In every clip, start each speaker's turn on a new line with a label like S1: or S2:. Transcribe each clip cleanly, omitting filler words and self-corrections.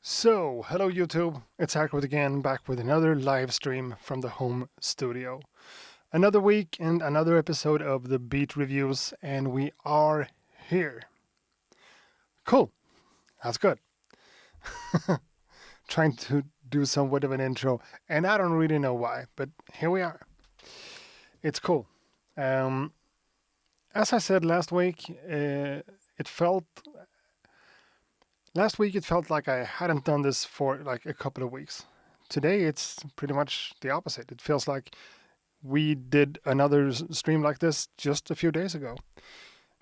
S1: So, hello YouTube, it's Hackwood again, back with another live stream from the home studio. Another week and another episode of the Beat Reviews, and we are here. Cool, that's good. Trying to do somewhat of an intro, and I don't really know why, but here we are. It's cool. Um, as I said last week, it felt like I hadn't done this for like a couple of weeks. Today it's pretty much the opposite. It feels like we did another stream like this just a few days ago.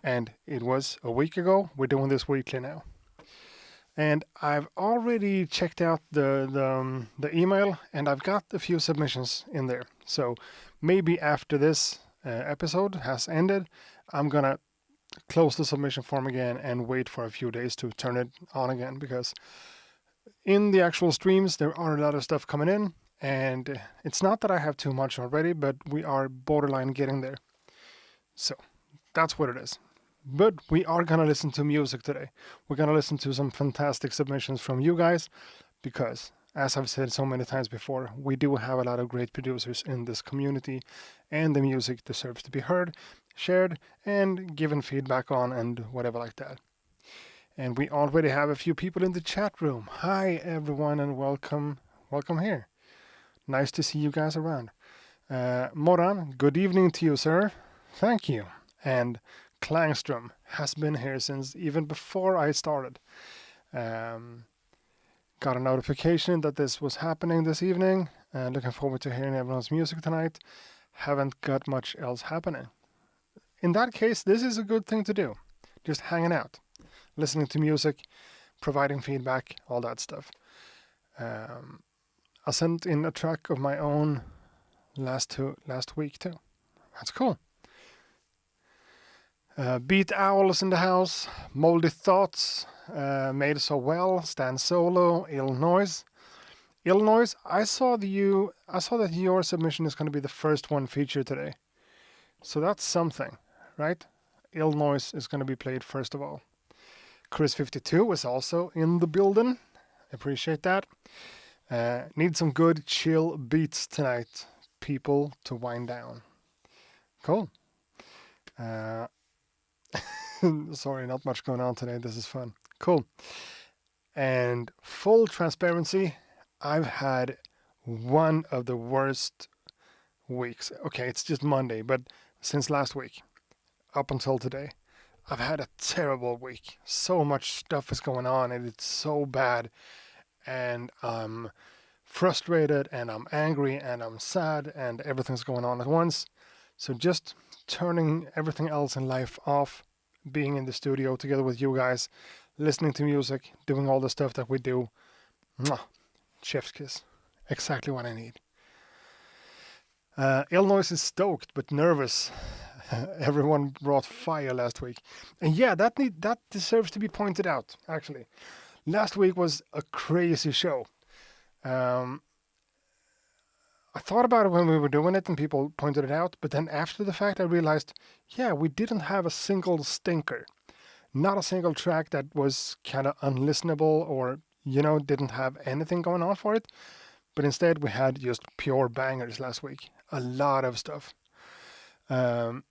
S1: And it was a week ago. We're doing this weekly now. And I've already checked out the email, and I've got a few submissions in there. So maybe after this episode has ended, I'm gonna close the submission form again and wait for a few days to turn it on again, because in the actual streams there are a lot of stuff coming in, and it's not that I have too much already, but we are borderline getting there. So that's what it is. But we are gonna listen to music today. We're gonna listen to some fantastic submissions from you guys, because as I've said so many times before, we do have a lot of great producers in this community, and the music deserves to be heard, shared, and given feedback on, and whatever like that. And we already have a few people in the chat room. Hi everyone, and welcome here. Nice to see you guys around. Moran, good evening to you, sir. Thank you. And Klangstrom has been here since even before I started. Got a notification that this was happening this evening. Looking forward to hearing everyone's music tonight. Haven't got much else happening. In that case, this is a good thing to do. Just hanging out, listening to music, providing feedback, all that stuff. I sent in a track of my own last week too. That's cool. Beat Owls in the house, Moldy Thoughts, Made So Well, Stan Solo, Illinois. Illinois, I saw that your submission is going to be the first one featured today. So that's something, right? Illinois is going to be played first of all. Chris52 is also in the building. Appreciate that. Need some good chill beats tonight, people, to wind down. Cool. Sorry, not much going on today. This is fun. Cool. And full transparency, I've had one of the worst weeks. Okay, it's just Monday, but since last week, up until today, I've had a terrible week. So much stuff is going on, and it's so bad. And I'm frustrated, and I'm angry, and I'm sad, and everything's going on at once. So just turning everything else in life off, being in the studio together with you guys, listening to music, doing all the stuff that we do. Mwah, chef's kiss. Exactly what I need. Illinois is stoked but nervous. Everyone brought fire last week. And yeah, that deserves to be pointed out, actually. Last week was a crazy show. I thought about it when we were doing it and people pointed it out, but then after the fact I realized, yeah, we didn't have a single stinker. Not a single track that was kind of unlistenable or, didn't have anything going on for it. But instead we had just pure bangers last week. A lot of stuff. Made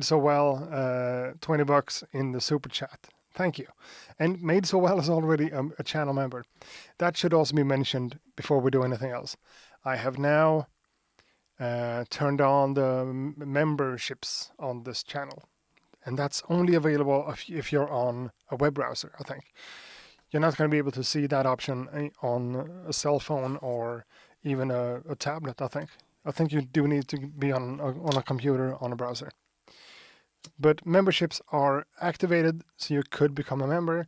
S1: So Well, $20 in the super chat. Thank you. And Made So Well is already a channel member. That should also be mentioned before we do anything else. I have now turned on the memberships on this channel. And that's only available if you're on a web browser, I think. You're not going to be able to see that option on a cell phone or even a tablet, I think. I think you do need to be on a computer, on a browser. But memberships are activated, so you could become a member,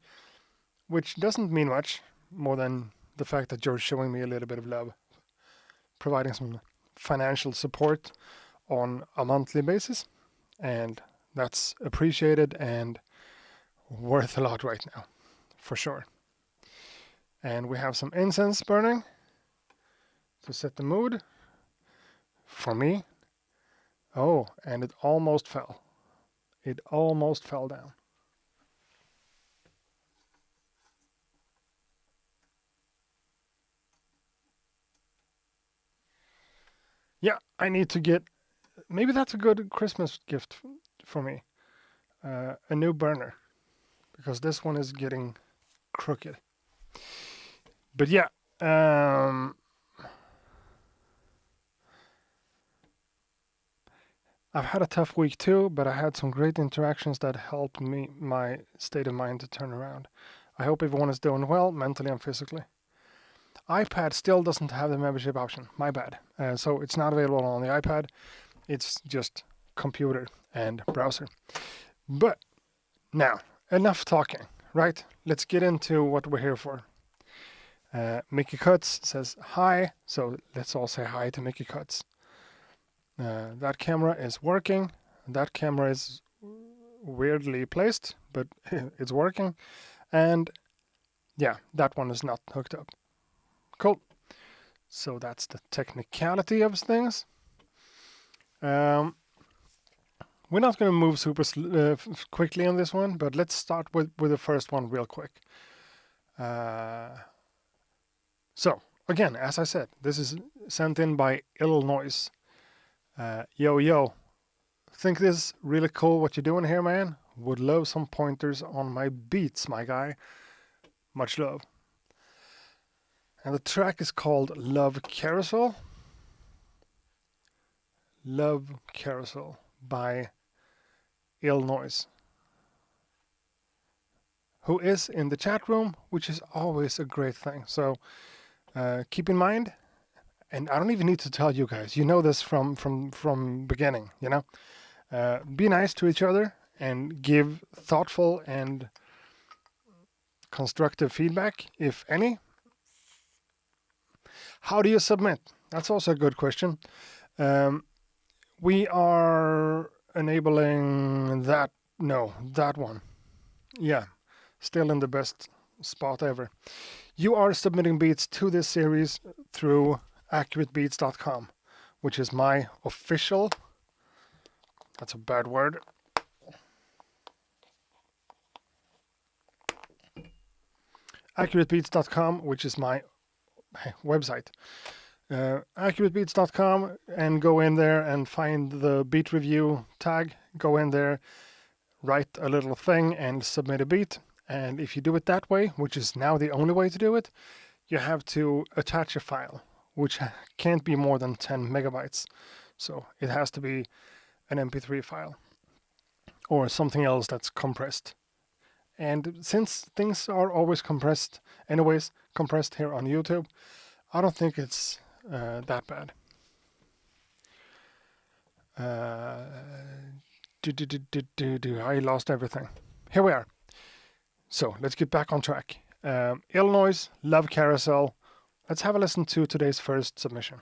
S1: which doesn't mean much more than the fact that you're showing me a little bit of love, providing some financial support on a monthly basis, and that's appreciated and worth a lot right now, for sure. And we have some incense burning to set the mood for me. Oh, and it almost fell. It almost fell down. Yeah, I need to get. Maybe that's a good Christmas gift for me. A new burner, because this one is getting crooked. But yeah, um, I've had a tough week too, but I had some great interactions that helped me my state of mind to turn around. I hope everyone is doing well, mentally and physically. iPad still doesn't have the membership option. My bad. So it's not available on the iPad. It's just computer and browser. But now, enough talking, right? Let's get into what we're here for. Mickey Cuts says hi, so let's all say hi to Mickey Cuts. That camera is working. That camera is weirdly placed, but it's working. And yeah, that one is not hooked up. Cool. So that's the technicality of things. We're not going to move super quickly on this one, but let's start with the first one real quick. So, again, as I said, this is sent in by Illinois. Yo, think this is really cool what you're doing here, man? Would love some pointers on my beats, my guy. Much love. And the track is called Love Carousel. Love Carousel by Illinois, who is in the chat room, which is always a great thing. So keep in mind, and I don't even need to tell you guys, you know this from beginning, you know? Be nice to each other and give thoughtful and constructive feedback, if any. How do you submit? That's also a good question. We are enabling that. No, that one. Yeah, still in the best spot ever. You are submitting beats to this series through accuratebeats.com, which is my official. That's a bad word. accuratebeats.com, which is my website. accuratebeats.com, and go in there and find the beat review tag. Go in there, write a little thing and submit a beat. And if you do it that way, which is now the only way to do it, you have to attach a file, which can't be more than 10 megabytes. So it has to be an MP3 file or something else that's compressed. And since things are always compressed, anyways, compressed here on YouTube, I don't think it's that bad. I lost everything. Here we are. So let's get back on track. Illinois, Love Carousel. Let's have a listen to today's first submission.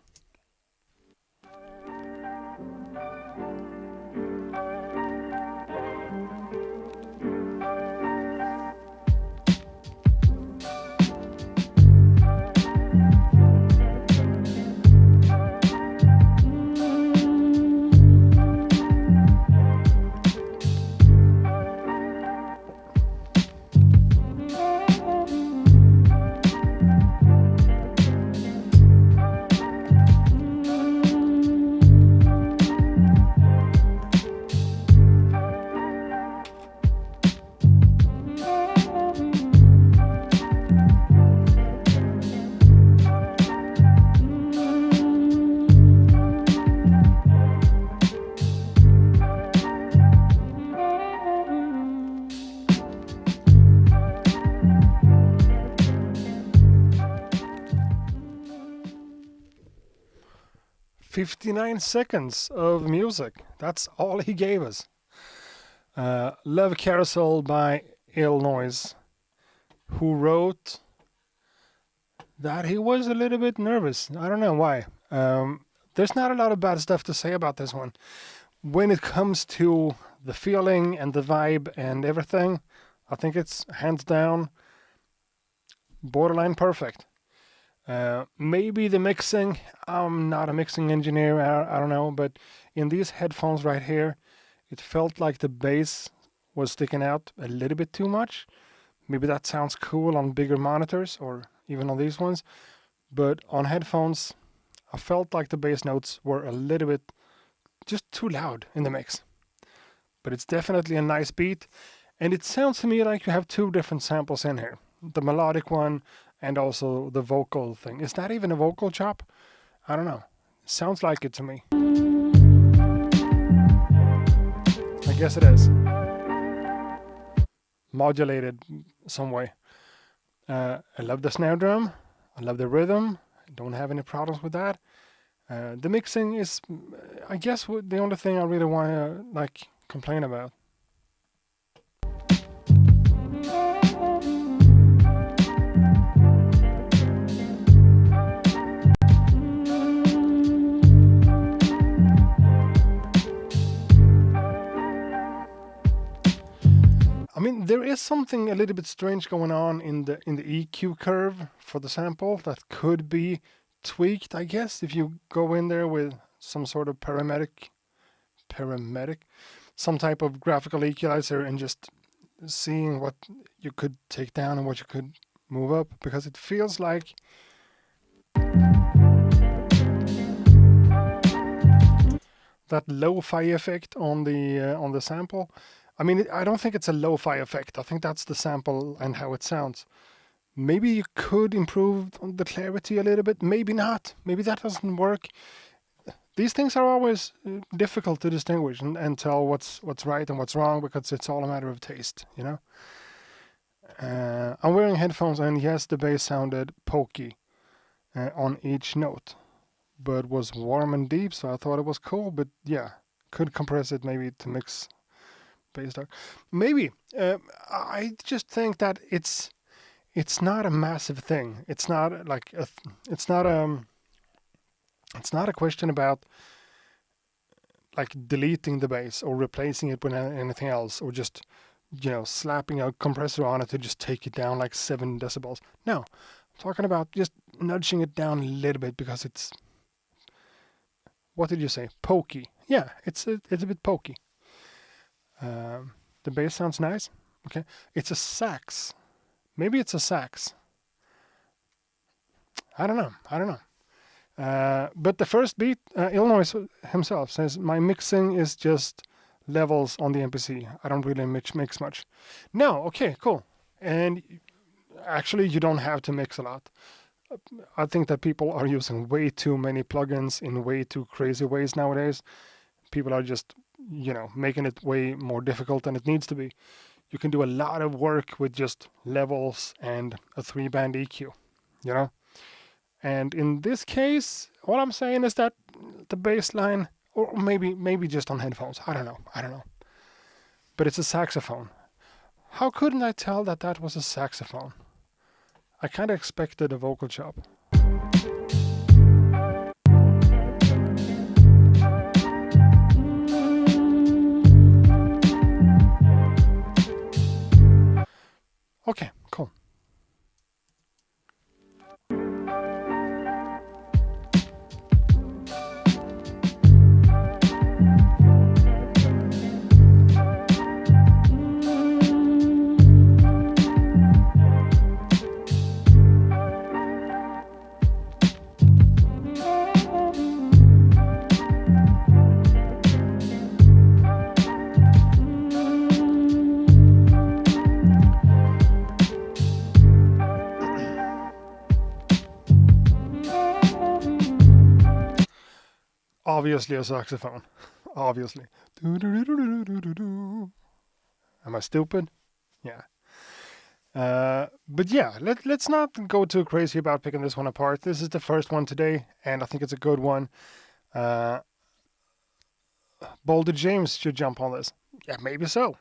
S1: 59 seconds of music. That's all he gave us. Love Carousel by Illinois, who wrote that he was a little bit nervous. I don't know why. There's not a lot of bad stuff to say about this one. When it comes to the feeling and the vibe and everything, I think it's hands down borderline perfect. Maybe the mixing, I'm not a mixing engineer, I don't know, but in these headphones right here, it felt like the bass was sticking out a little bit too much. Maybe that sounds cool on bigger monitors or even on these ones, but on headphones, I felt like the bass notes were a little bit just too loud in the mix. But it's definitely a nice beat, and it sounds to me like you have two different samples in here. The melodic one and also the vocal thing. Is that even a vocal chop? I don't know. Sounds like it to me. I guess it is. Modulated some way. I love the snare drum. I love the rhythm. I don't have any problems with that. The mixing is, I guess, the only thing I really want to complain about. I mean, there is something a little bit strange going on in the EQ curve for the sample that could be tweaked, I guess, if you go in there with some sort of parametric, some type of graphical equalizer and just seeing what you could take down and what you could move up, because it feels like that lo-fi effect on the sample. I mean, I don't think it's a lo-fi effect. I think that's the sample and how it sounds. Maybe you could improve the clarity a little bit. Maybe not. Maybe that doesn't work. These things are always difficult to distinguish and tell what's right and what's wrong, because it's all a matter of taste, you know? I'm wearing headphones, and yes, the bass sounded pokey on each note, but was warm and deep, so I thought it was cool. But yeah, could compress it maybe to mix bass dark. Maybe. I just think that it's not a massive thing. It's not like it's not a question about like deleting the bass or replacing it with anything else, or just, you know, slapping a compressor on it to just take it down like 7 decibels. No, I'm talking about just nudging it down a little bit because it's, what did you say? Pokey. Yeah, it's a bit pokey. The bass sounds nice. Okay, it's a sax. Maybe it's a sax. I don't know. But the first beat, Illinois himself says, my mixing is just levels on the MPC. I don't really mix much. No, okay, cool. And actually, you don't have to mix a lot. I think that people are using way too many plugins in way too crazy ways nowadays. People are just, you know, making it way more difficult than it needs to be. You can do a lot of work with just levels and a 3-band EQ, you know? And in this case, all I'm saying is that the bass line, or maybe just on headphones, I don't know. But it's a saxophone. How couldn't I tell that that was a saxophone? I kind of expected a vocal chop. Okay, cool. Obviously a saxophone. Obviously. Am I stupid? Yeah. But yeah, let's not go too crazy about picking this one apart. This is the first one today, and I think it's a good one. Boulder James should jump on this. Yeah, maybe so.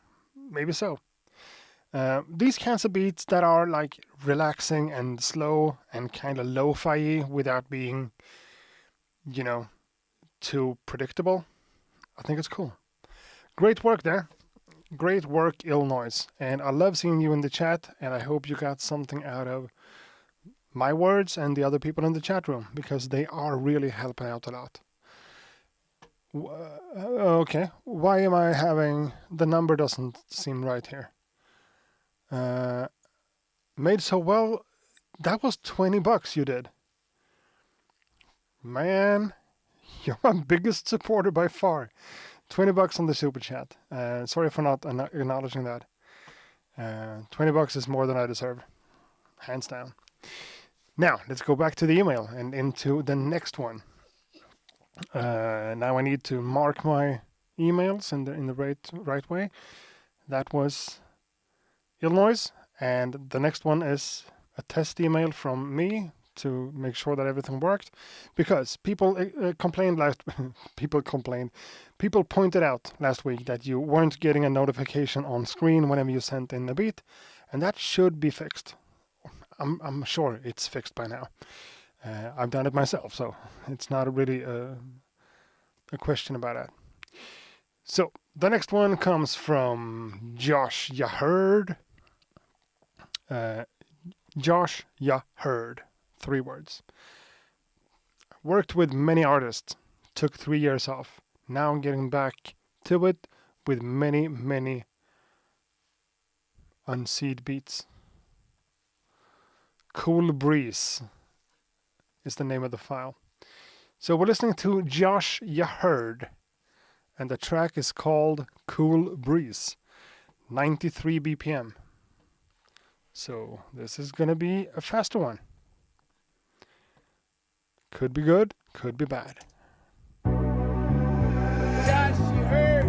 S1: These kinds of beats that are like relaxing and slow and kind of lo-fi without being, you know, too predictable. I think it's cool. Great work there. Great work, Illinois. And I love seeing you in the chat, and I hope you got something out of my words and the other people in the chat room, because they are really helping out a lot. Okay, why am I having, the number doesn't seem right here. Made so well, that was $20 you did. Man, you're my biggest supporter by far. $20 on the super chat. Sorry for not acknowledging that. $20 is more than I deserve, hands down. Now let's go back to the email and into the next one. Now I need to mark my emails in the right way. That was Illinois, and the next one is a test email from me to make sure that everything worked, because people people pointed out last week that you weren't getting a notification on screen whenever you sent in a beat, and that should be fixed. I'm sure it's fixed by now. I've done it myself, so it's not really a question about that. So the next one comes from Josh Yaherd. Josh Yaherd. 3 words. Worked with many artists. Took 3 years off. Now I'm getting back to it with many, many unseed beats. Cool Breeze is the name of the file. So we're listening to Josh Yaherd, and the track is called Cool Breeze, 93 BPM. So this is going to be a faster one. Could be good, could be bad.
S2: Josh, you heard.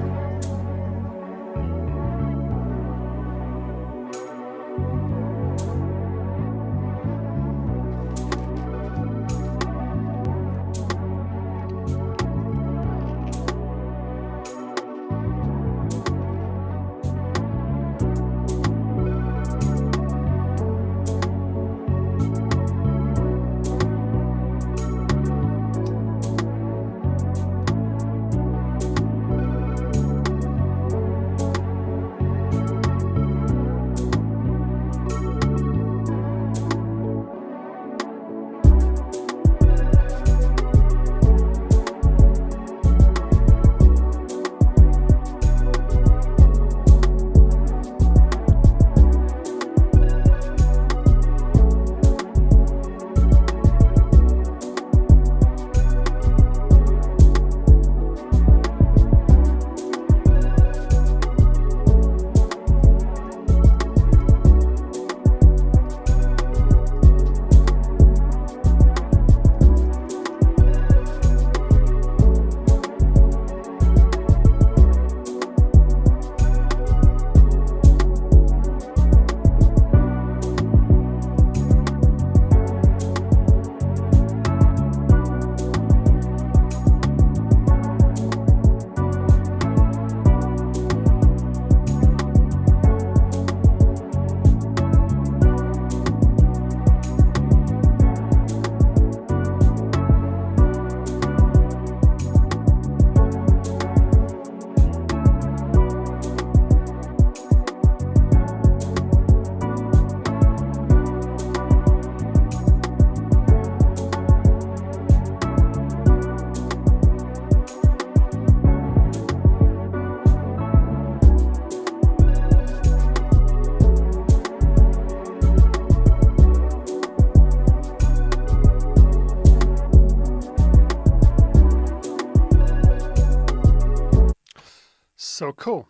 S1: So cool.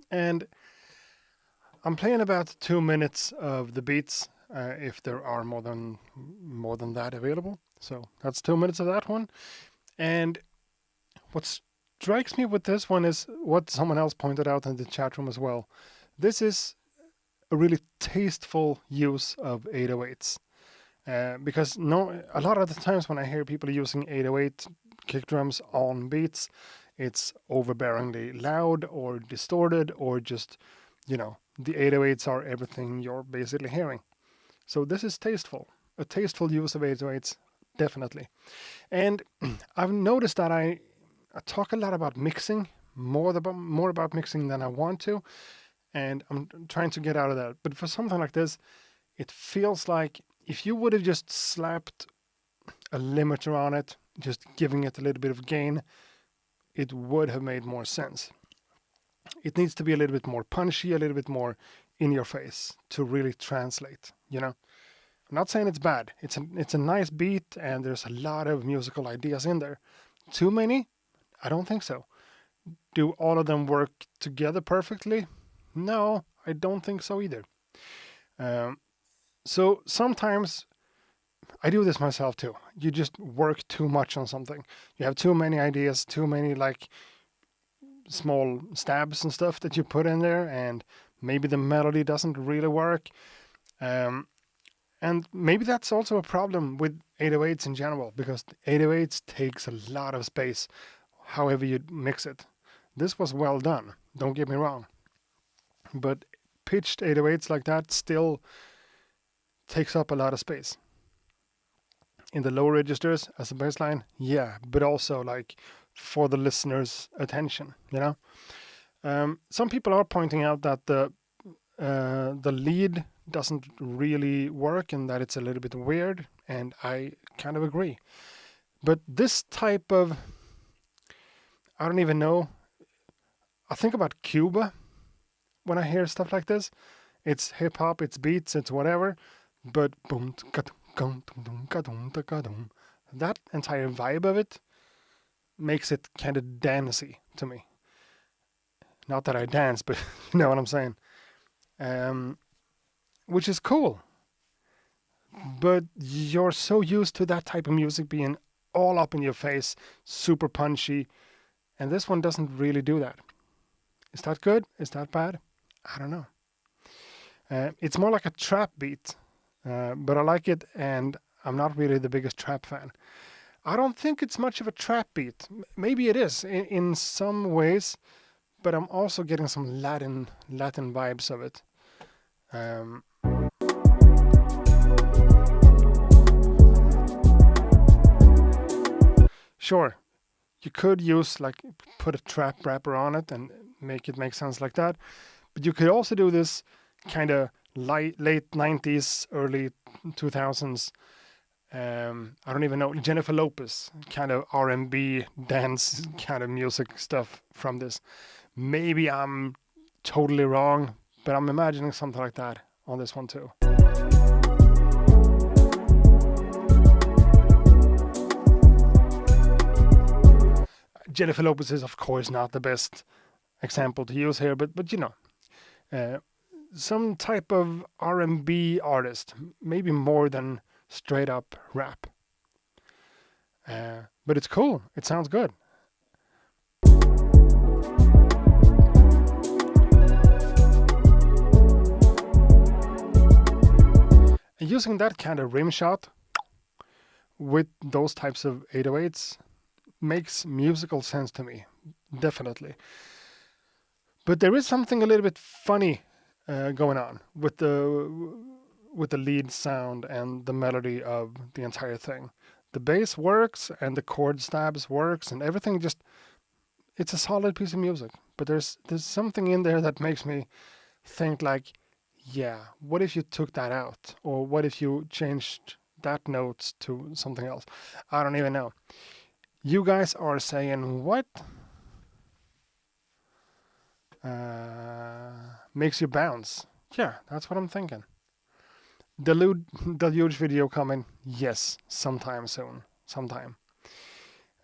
S1: And I'm playing about 2 minutes of the beats, if there are more than that available. So that's 2 minutes of that one. And what strikes me with this one is what someone else pointed out in the chat room as well. This is a really tasteful use of 808s. Because a lot of the times when I hear people using 808 kick drums on beats, it's overbearingly loud or distorted, or just, the 808s are everything you're basically hearing. So this is tasteful. A tasteful use of 808s, definitely. And I've noticed that I talk a lot about mixing, more about mixing than I want to, and I'm trying to get out of that. But for something like this, it feels like if you would have just slapped a limiter on it, just giving it a little bit of gain, it would have made more sense. It needs to be a little bit more punchy, a little bit more in your face to really translate, I'm not saying it's bad. It's a nice beat and there's a lot of musical ideas in there. Too many? I don't think so. Do all of them work together perfectly? No, I don't think so either. Um, so sometimes I do this myself too. You just work too much on something. You have too many ideas, too many like small stabs and stuff that you put in there, and maybe the melody doesn't really work. Um, and maybe that's also a problem with 808s in general, because 808s takes a lot of space, however you mix it. This was well done, don't get me wrong. But pitched 808s like that still takes up a lot of space. In the low registers as a baseline, yeah, but also like for the listener's attention, you know? Some people are pointing out that the lead doesn't really work and that it's a little bit weird, and I kind of agree. But this type of, I don't even know, I think about Cuba when I hear stuff like this. It's hip hop, it's beats, it's whatever, but boom, that entire vibe of it makes it kind of dancey to me. Not that I dance, but you know what I'm saying. Which is cool. But you're so used to that type of music being all up in your face, super punchy, and this one doesn't really do that. Is that good? Is that bad? I don't know. It's more like a trap beat, but I like it, and I'm not really the biggest trap fan. I don't think it's much of a trap beat. Maybe it is in some ways, but I'm also getting some Latin vibes of it. Um, sure, you could use like put a trap wrapper on it and make it make sense like that, but you could also do this kind of late 90s, early 2000s. I don't even know, Jennifer Lopez kind of R&B dance kind of music stuff from this. Maybe I'm totally wrong, but I'm imagining something like that on this one too. Jennifer Lopez is of course not the best example to use here, but you know, uh, some type of R&B artist, maybe more than straight up rap. But it's cool. It sounds good. And using that kind of rim shot with those types of 808s makes musical sense to me, definitely. But there is something a little bit funny going on with the lead sound and the melody of the entire thing. The bass works and the chord stabs works and everything just, it's a solid piece of music. But there's something in there that makes me think like, yeah, what if you took that out? Or what if you changed that note to something else? I don't even know. You guys are saying what? Makes you bounce. Yeah, that's what I'm thinking. Deluge video coming? Yes, sometime soon. Sometime.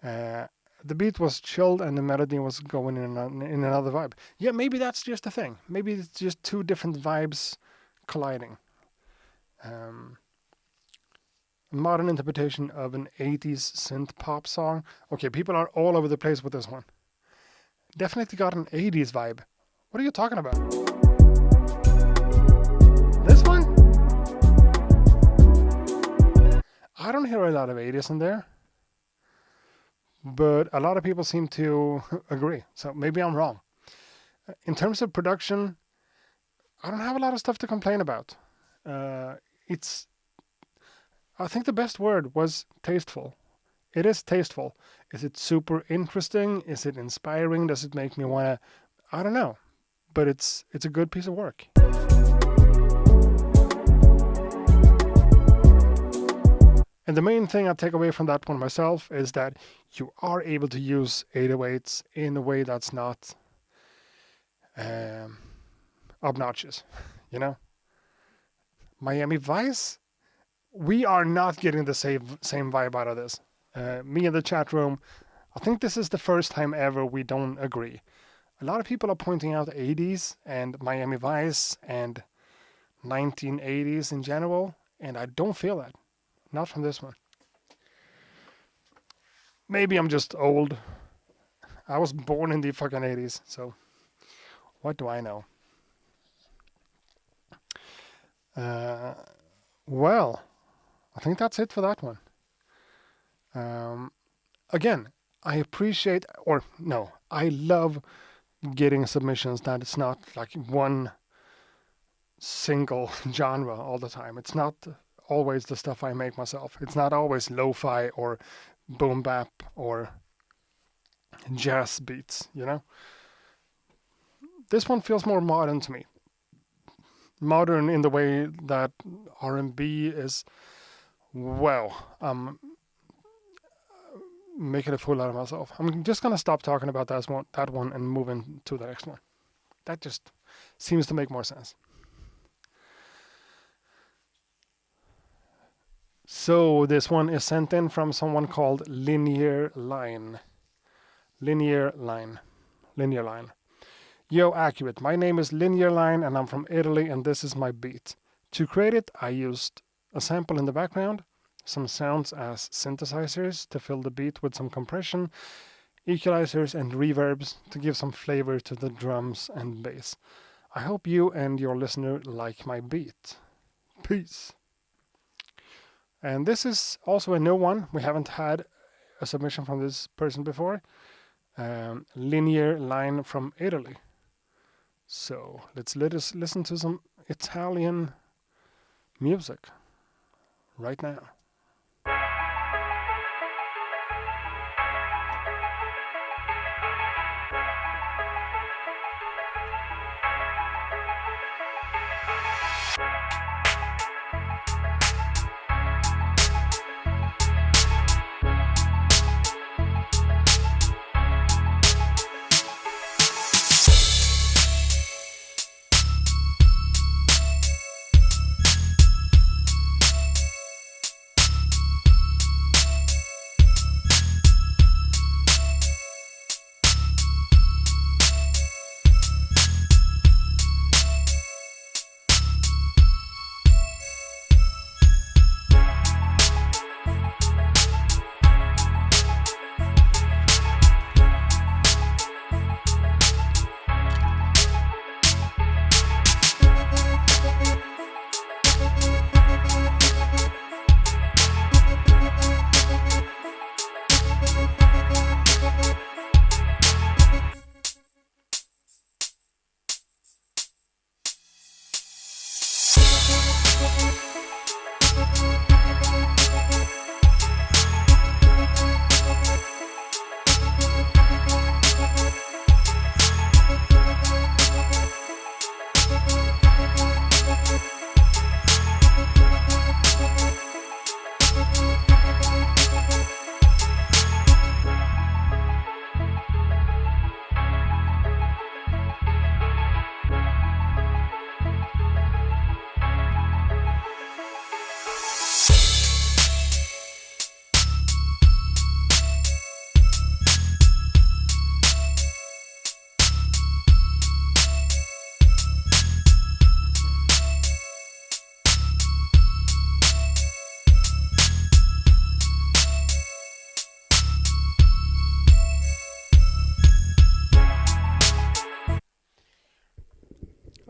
S1: The beat was chilled and the melody was going in another vibe. Yeah, maybe that's just a thing. Maybe it's just two different vibes colliding. Modern interpretation of an 80s synth pop song. Okay, people are all over the place with this one. Definitely got an 80s vibe. What are you talking about? This one? I don't hear a lot of 80s in there. But a lot of people seem to agree. So maybe I'm wrong. In terms of production, I don't have a lot of stuff to complain about. I think the best word was tasteful. It is tasteful. Is it super interesting? Is it inspiring? Does it make me want to? I don't know. But it's a good piece of work. And the main thing I take away from that one myself is that you are able to use 808s in a way that's not obnoxious, you know? Miami Vice we are not getting the same vibe out of this. Me in the chat room, I think this is the first time ever we don't agree. A lot of people are pointing out 80s and Miami Vice and 1980s in general, and I don't feel that. Not from this one. Maybe I'm just old. I was born in the fucking 80s, so what do I know? Well, I think that's it for that one. Again, I appreciate, or no, I love getting submissions that it's not like one single genre all the time. It's not always the stuff I make myself. It's not always lo-fi or boom bap or jazz beats, you know? This one feels more modern to me. Modern in the way that R&B is, well, making a fool out of myself. I'm just gonna stop talking about that one and move into the next one. That just seems to make more sense. So this one is sent in from someone called Linear Line. Yo, accurate. My name is Linear Line and I'm from Italy and this is my beat. To create it, I used a sample in the background, some sounds as synthesizers to fill the beat with some compression, equalizers and reverbs to give some flavor to the drums and bass. I hope you and your listener like my beat. Peace. And this is also a new one. We haven't had a submission from this person before. Linear Line from Italy. So let us listen to some Italian music right now.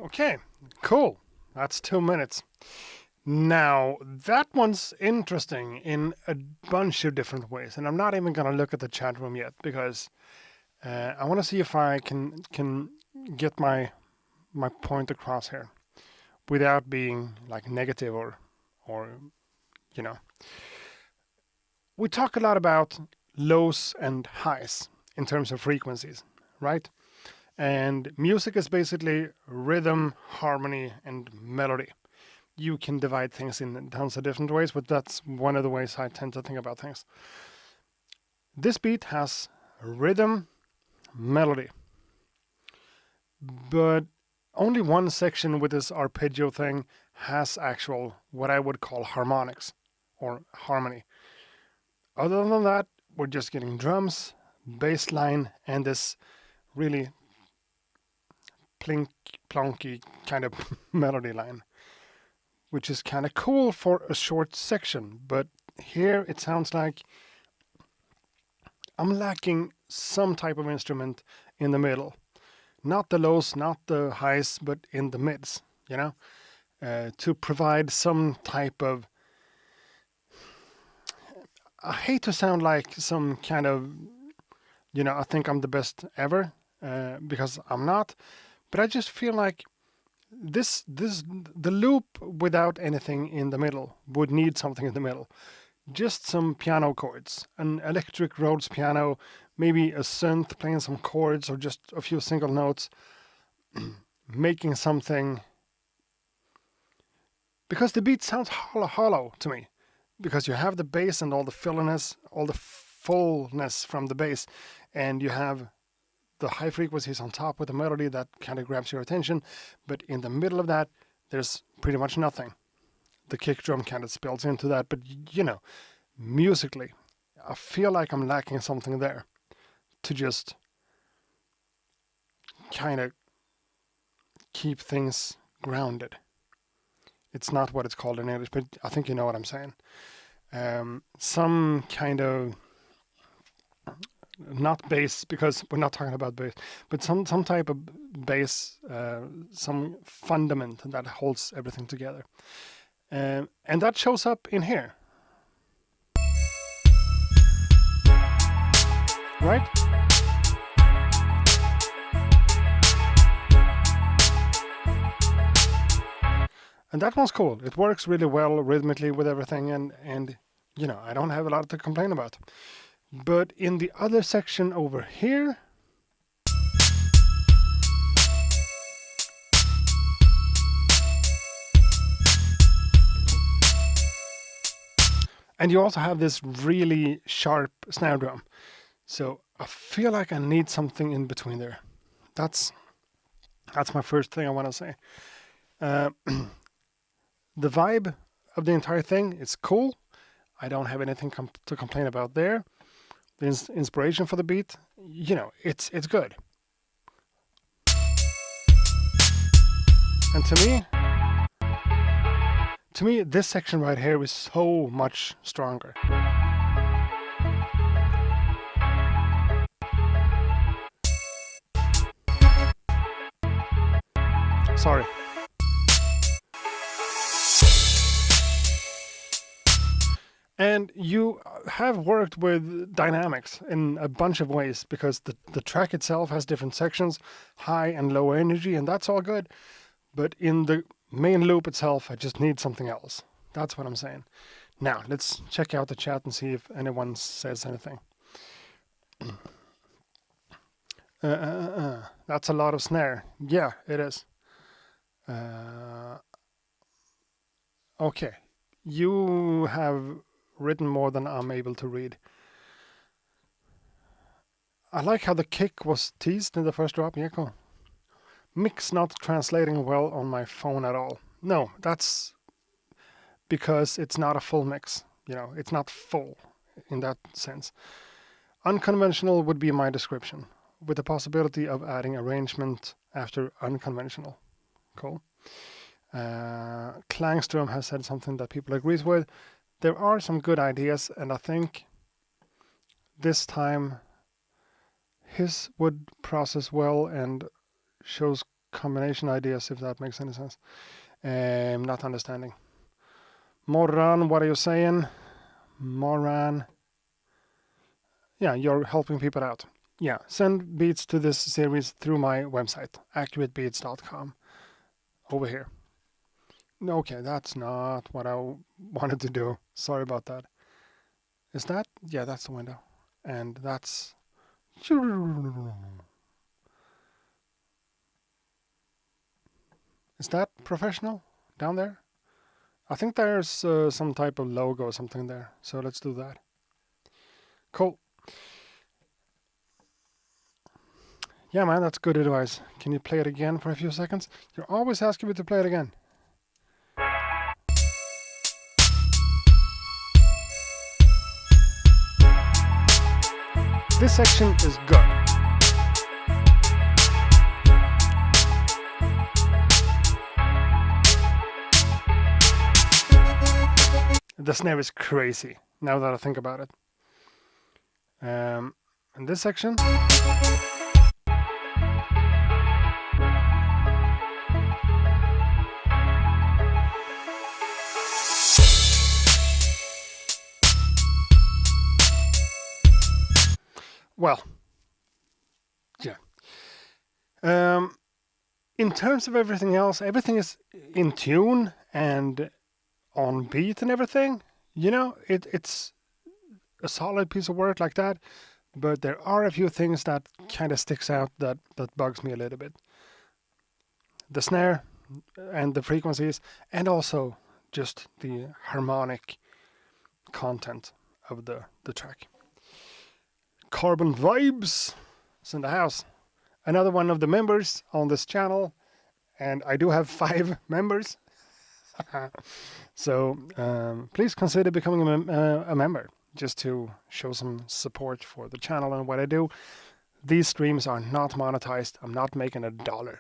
S1: Okay, cool. That's 2 minutes. Now, that one's interesting in a bunch of different ways, and I'm not even going to look at the chat room yet because I want to see if I can get my point across here without being like negative or you know. We talk a lot about lows and highs in terms of frequencies, right? And music is basically rhythm, harmony, and melody. You can divide things in tons of different ways, but that's one of the ways I tend to think about things. This beat has rhythm, melody, but only one section with this arpeggio thing has actual, what I would call harmonics or harmony. Other than that, we're just getting drums, bass line, and this really plink plonky kind of melody line, which is kind of cool for a short section. But here it sounds like I'm lacking some type of instrument in the middle. Not the lows, not the highs, but in the mids, you know, to provide some type of. I hate to sound like some kind of, I think I'm the best ever, because I'm not. But I just feel like the loop without anything in the middle would need something in the middle. Just some piano chords, an electric Rhodes piano, maybe a synth playing some chords or just a few single notes, making something. Because the beat sounds hollow to me. Because you have the bass and all the filliness, all the fullness from the bass, and you have the high frequencies on top with a melody that kind of grabs your attention. But in the middle of that, there's pretty much nothing. The kick drum kind of spills into that, but musically, I feel like I'm lacking something there to just kind of keep things grounded. It's not what it's called in English, but I think you know what I'm saying. Some kind of, not bass, because we're not talking about bass, but some type of bass, some fundament that holds everything together. And that shows up in here. Right? And that one's cool. It works really well rhythmically with everything, and I don't have a lot to complain about. But in the other section over here, and you also have this really sharp snare drum. So I feel like I need something in between there. That's my first thing I want to say. The vibe of the entire thing is cool. I don't have anything to complain about there. The inspiration for the beat, it's good. And to me, this section right here is so much stronger. Sorry. And you have worked with dynamics in a bunch of ways, because the track itself has different sections, high and low energy, and that's all good. But in the main loop itself, I just need something else. That's what I'm saying. Now, let's check out the chat and see if anyone says anything. That's a lot of snare. Yeah, it is. Okay. You have written more than I'm able to read. I like how the kick was teased in the first drop. Yeah, cool. Mix not translating well on my phone at all. No, that's because it's not a full mix. It's not full in that sense. Unconventional would be my description, with the possibility of adding arrangement after unconventional. Cool. Klangstrom has said something that people agrees with. There are some good ideas, and I think this time his would process well and shows combination ideas, if that makes any sense. Not understanding. Moran, what are you saying? Moran. Yeah, you're helping people out. Yeah, send beats to this series through my website, accuratebeats.com. Over here. Okay, that's not what I wanted to do. Sorry about that. Is that? Yeah, that's the window. And that's... Is that professional down there? I think there's some type of logo or something there. So let's do that. Cool. Yeah, man, that's good advice. Can you play it again for a few seconds? You're always asking me to play it again. This section is good. The snare is crazy, now that I think about it. In this section, well, yeah. In terms of everything else, everything is in tune and on beat and everything. You know, it's a solid piece of work like that. But there are a few things that kind of sticks out that bugs me a little bit. The snare and the frequencies, and also just the harmonic content of the track. Carbon Vibes is in the house. Another one of the members on this channel, and I do have 5 members. So please consider becoming a member, just to show some support for the channel and what I do. These streams are not monetized. I'm not making $1.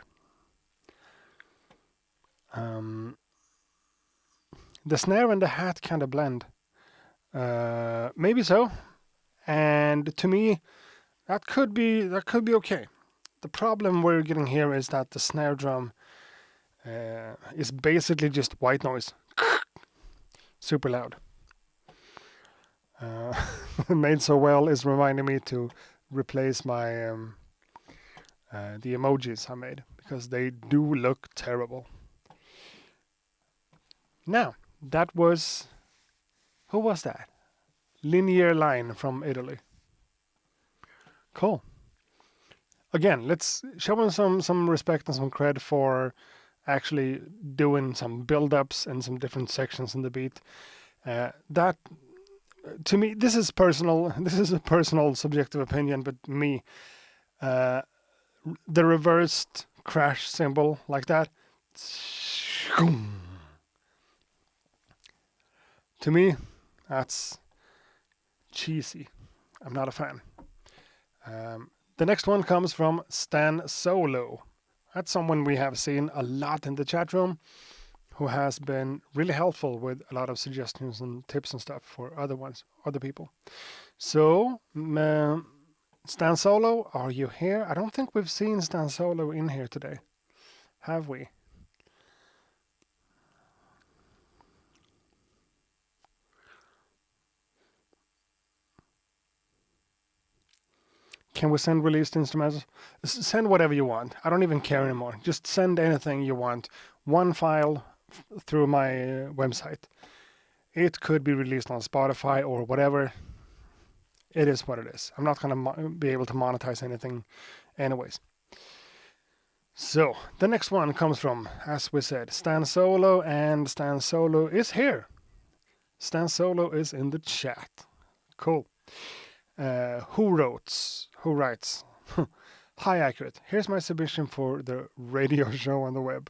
S1: The snare and the hat kind of blend. Maybe so. And to me, that could be okay. The problem we're getting here is that the snare drum is basically just white noise. Super loud. Made So Well is reminding me to replace my the emojis I made, because they do look terrible. Now, that was... Who was that? Linear Line from Italy. Cool. Again, let's show them some respect and some cred for actually doing some build-ups and some different sections in the beat. That, to me, this is personal. This is a personal subjective opinion, but me, the reversed crash cymbal like that, to me, that's cheesy. I'm not a fan. The next one comes from Stan Solo. That's someone we have seen a lot in the chat room, who has been really helpful with a lot of suggestions and tips and stuff for other people. So, Stan Solo, are you here? I don't think we've seen Stan Solo in here today. Have we? Can we send released instrumentals? Send whatever you want. I don't even care anymore. Just send anything you want. One file through my website. It could be released on Spotify or whatever. It is what it is. I'm not going to be able to monetize anything anyways. So, the next one comes from, as we said, Stan Solo, and Stan Solo is here. Stan Solo is in the chat. Cool. Who writes? Hi, Accurate. Here's my submission for the radio show on the web.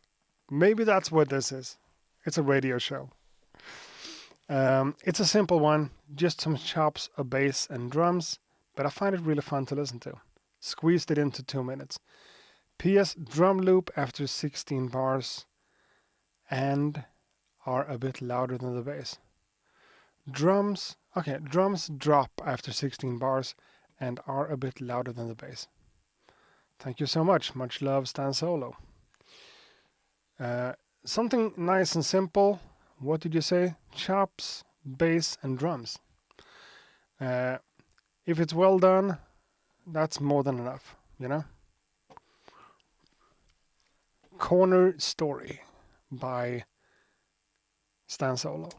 S1: Maybe that's what this is. It's a radio show. It's a simple one, just some chops, a bass, and drums, but I find it really fun to listen to. Squeezed it into 2 minutes. P.S. Drum loop after 16 bars and are a bit louder than the bass. Drums drop after 16 bars and are a bit louder than the bass. Thank you so much. Much love, Stan Solo. Something nice and simple. What did you say? Chops, bass, and drums. If it's well done, that's more than enough, you know? Corner Story by Stan Solo.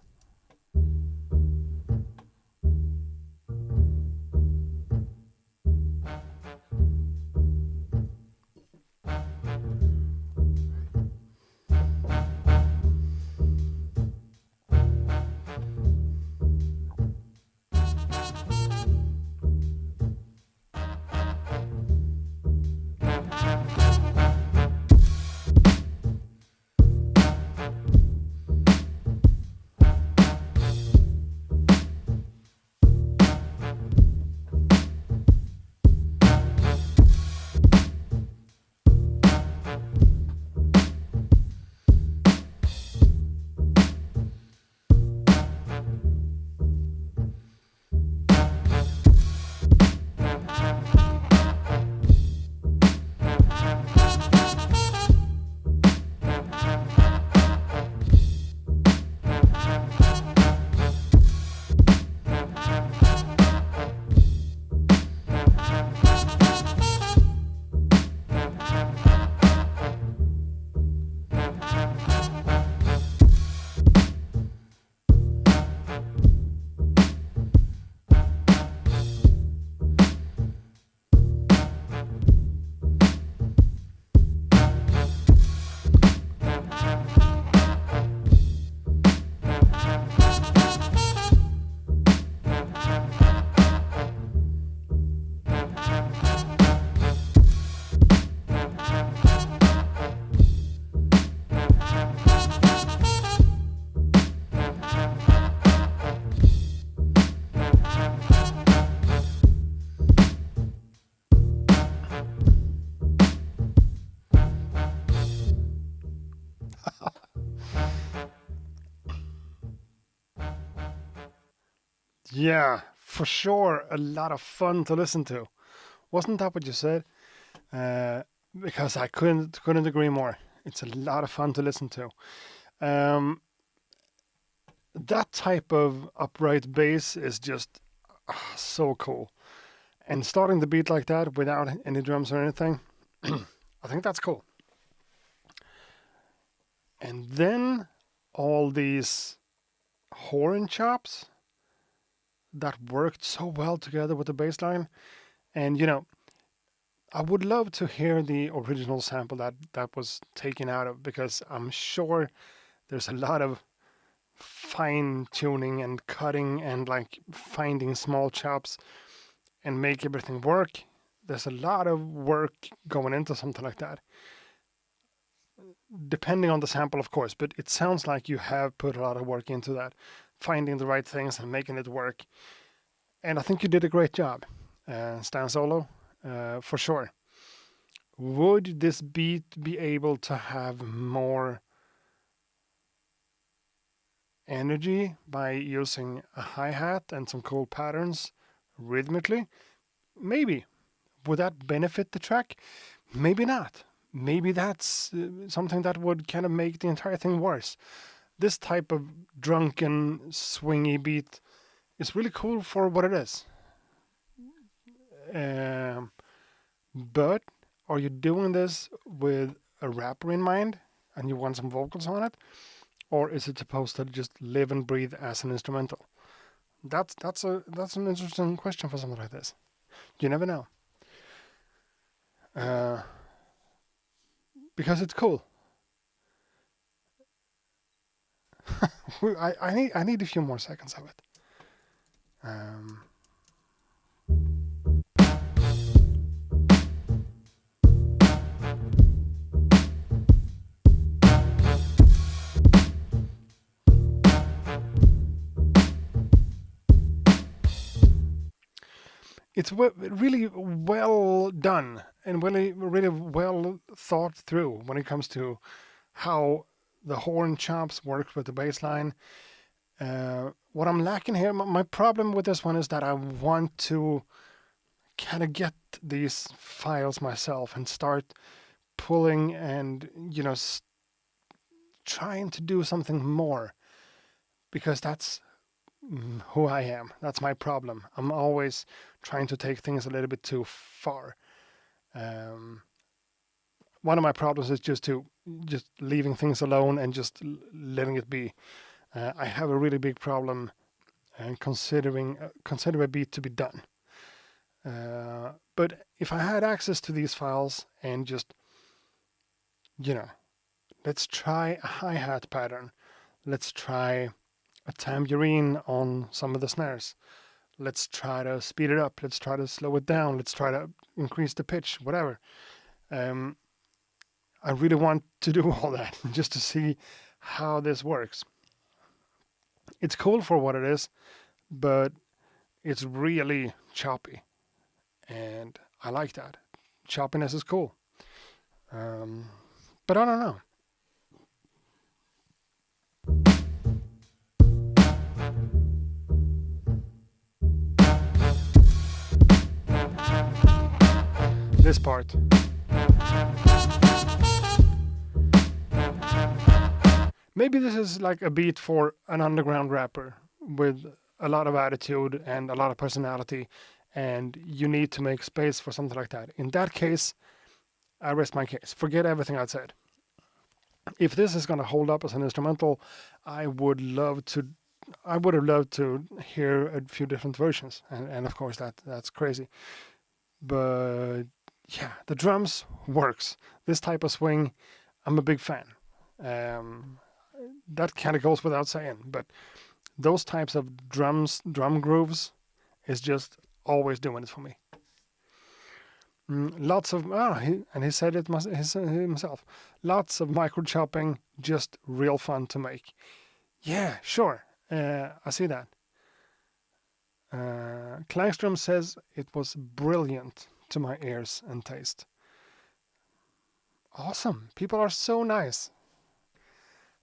S1: Yeah, for sure, a lot of fun to listen to. Wasn't that what you said? Uh, because I couldn't agree more. It's a lot of fun to listen to. Um, that type of upright bass is just so cool. And starting the beat like that without any drums or anything, I think that's cool. And then all these horn chops that worked so well together with the bass line. And I would love to hear the original sample that was taken out of, because I'm sure there's a lot of fine tuning and cutting and like finding small chops and make everything work. There's a lot of work going into something like that, depending on the sample, of course. But it sounds like you have put a lot of work into that, finding the right things and making it work. And I think you did a great job, Stan Solo, for sure. Would this beat be able to have more energy by using a hi-hat and some cool patterns rhythmically? Maybe. Would that benefit the track? Maybe not. Maybe that's something that would kind of make the entire thing worse. This type of drunken, swingy beat is really cool for what it is. Um, but are you doing this with a rapper in mind and you want some vocals on it? Or is it supposed to just live and breathe as an instrumental? That's an interesting question for something like this. You never know, uh, because it's cool. I need a few more seconds of it. Um, it's really well done and really well thought through when it comes to how the horn chops work with the bass line. What I'm lacking here, my problem with this one is that I want to kind of get these files myself and start pulling and trying to do something more, because that's who I am. That's my problem. I'm always trying to take things a little bit too far. Um, One of my problems is just leaving things alone and just letting it be. I have a really big problem and consider a beat to be done. But if I had access to these files and just you know, let's try a hi-hat pattern. Let's try a tambourine on some of the snares. Let's try to speed it up. Let's try to slow it down. Let's try to increase the pitch, whatever. Um, I really want to do all that just to see how this works. It's cool for what it is, but it's really choppy. And I like that. Choppiness is cool. Um, but I don't know. This part. Maybe this is like a beat for an underground rapper with a lot of attitude and a lot of personality, and you need to make space for something like that. In that case, I rest my case. Forget everything I said. If this is going to hold up as an instrumental, I would love to. I would have loved to hear a few different versions, and of course that's crazy. But yeah, the drums works. This type of swing, I'm a big fan. Um, that kind of goes without saying, but those types of drum grooves, is just always doing it for me. Lots of he said it himself. Lots of micro chopping, just real fun to make. Yeah, sure. I see that. Klangstrom says it was brilliant to my ears and taste. Awesome. People are so nice.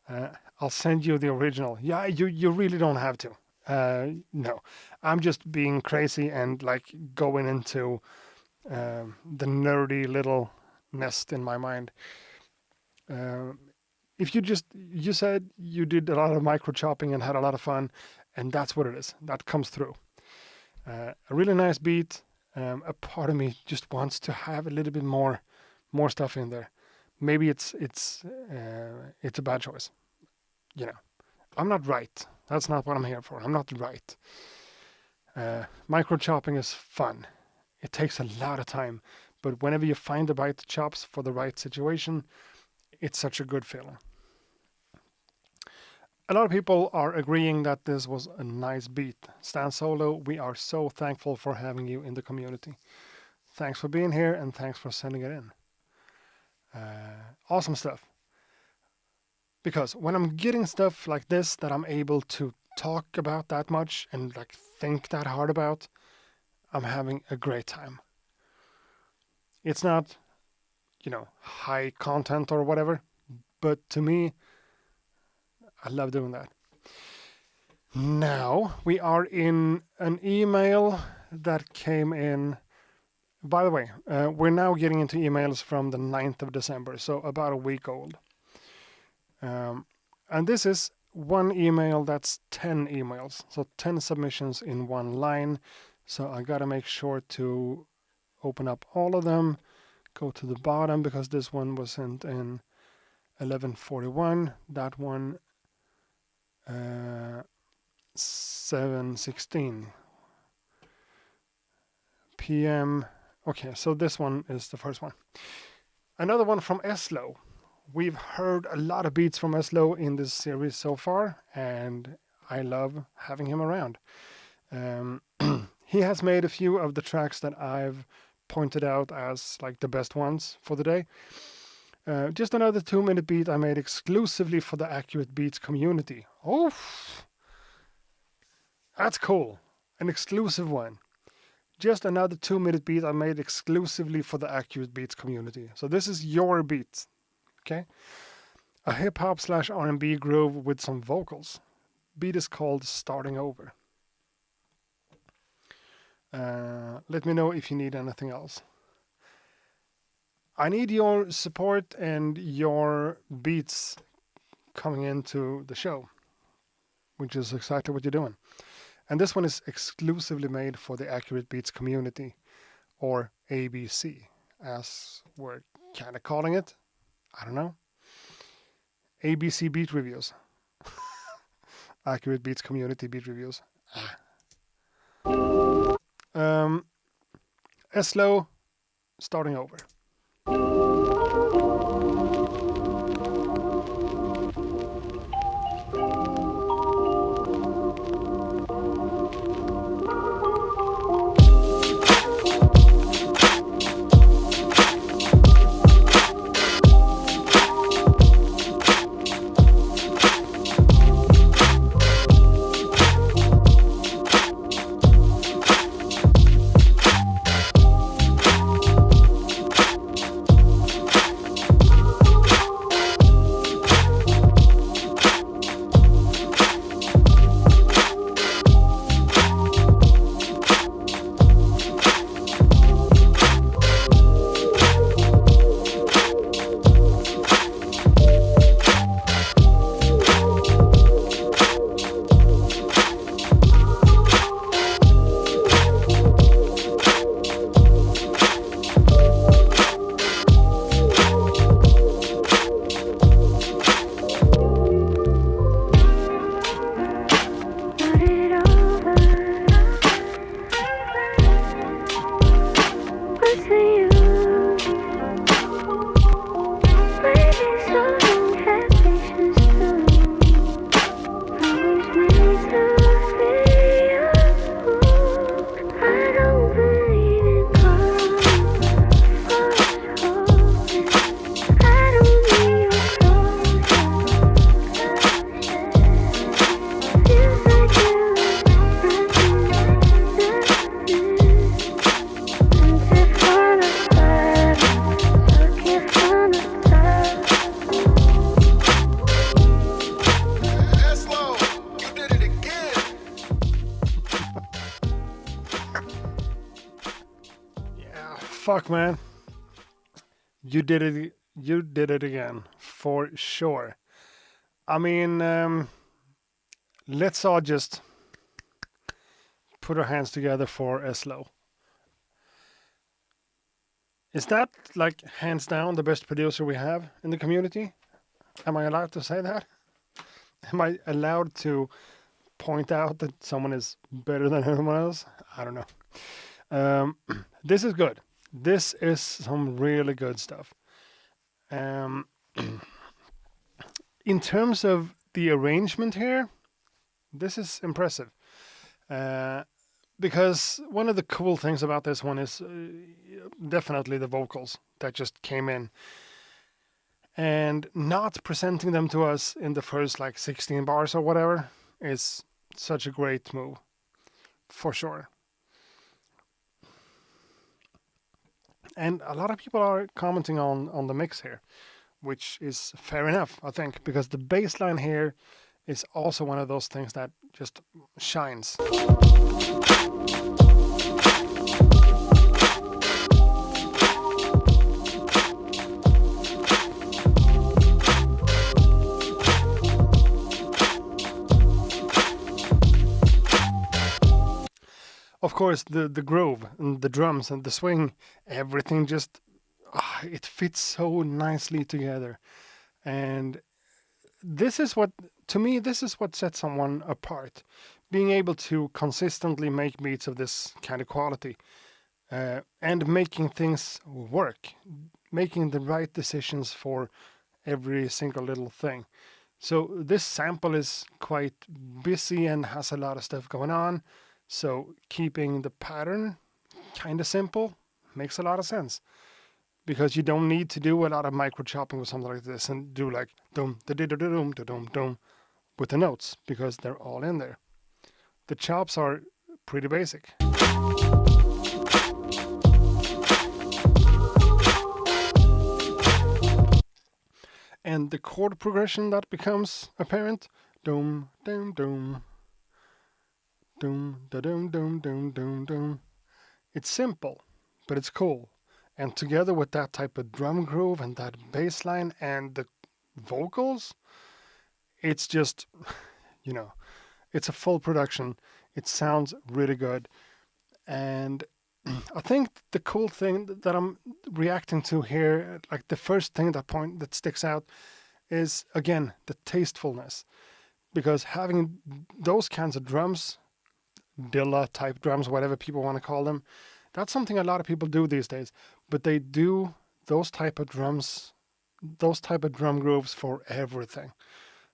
S1: Uh, I'll send you the original. Yeah, you really don't have to. No, I'm just being crazy and like going into the nerdy little nest in my mind. Uh, if you said you did a lot of micro chopping and had a lot of fun, and that's what it is. That comes through. A really nice beat. A part of me just wants to have a little bit more stuff in there. Maybe it's a bad choice. You know, I'm not right. That's not what I'm here for. I'm not right. Micro chopping is fun. It takes a lot of time, but whenever you find the right chops for the right situation, it's such a good feeling. A lot of people are agreeing that this was a nice beat. Stan Solo, we are so thankful for having you in the community. Thanks for being here and thanks for sending it in. Awesome stuff. Because when I'm getting stuff like this that I'm able to talk about that much and like think that hard about, I'm having a great time. It's not, high content or whatever, but to me, I love doing that. Now we are in an email that came in. By the way, we're now getting into emails from the 9th of December, so about a week old. And this is one email that's 10 emails, so 10 submissions in one line. So I gotta make sure to open up all of them, go to the bottom because this one was sent in 11:41. That one 7:16 p.m. Okay, so this one is the first one. Another one from Eslo. We've heard a lot of beats from Eslo in this series so far, and I love having him around. He has made a few of the tracks that I've pointed out as like the best ones for the day. Just another 2-minute beat I made exclusively for the Accurate Beats community. Oh, that's cool. An exclusive one. Just another 2-minute beat I made exclusively for the Accurate Beats community. So this is your beat, okay? A hip-hop/R&B groove with some vocals. Beat is called Starting Over. Let me know if you need anything else. I need your support and your beats coming into the show, which is exactly what you're doing. And this one is exclusively made for the Accurate Beats community, or ABC, as we're kind of calling it. I don't know. ABC Beat Reviews. Accurate Beats community beat reviews. Eslo, Starting Over. fuck, man. You did it. You did it again, for sure. I mean, let's all just put our hands together for Eslo. Is that, like, hands down the best producer we have in the community? Am I allowed to say that? Am I allowed to point out that someone is better than anyone else? I don't know. This is good. This is some really good stuff. Um, in terms of the arrangement here, this is impressive. Because one of the cool things about this one is definitely the vocals that just came in. And not presenting them to us in the first like 16 bars or whatever is such a great move. For sure. And a lot of people are commenting on the mix here, which is fair enough, I think, because the bass line here is also one of those things that just shines. Of course, the groove and the drums and the swing, everything just, it fits so nicely together. And this is what, to me, this is what sets someone apart. Being able to consistently make beats of this kind of quality and making things work, making the right decisions for every single little thing. So this sample is quite busy and has a lot of stuff going on. So keeping the pattern kind of simple makes a lot of sense, because you don't need to do a lot of micro chopping with something like this and do like dum da da da dum da dum dum with the notes, because they're all in there. The chops are pretty basic. And the chord progression that becomes apparent, dum dum dum. Dum da dum dum dum dum dum. It's simple, but it's cool. And together with that type of drum groove and that bass line and the vocals, it's just, it's a full production. It sounds really good. And I think the cool thing that I'm reacting to here, like the first thing that sticks out is, again, the tastefulness. Because having those kinds of drums, Dilla type drums, whatever people want to call them, that's something a lot of people do these days. But they do those type of drums, those type of drum grooves for everything.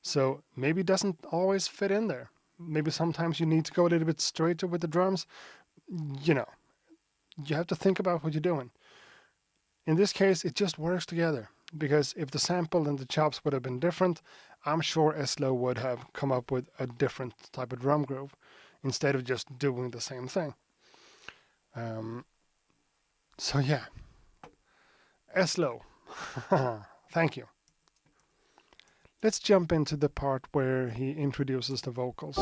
S1: So maybe it doesn't always fit in there. Maybe sometimes you need to go a little bit straighter with the drums. You have to think about what you're doing. In this case, it just works together. Because if the sample and the chops would have been different, I'm sure Eslo would have come up with a different type of drum groove, instead of just doing the same thing. So yeah, Eslo, thank you. Let's jump into the part where he introduces the vocals.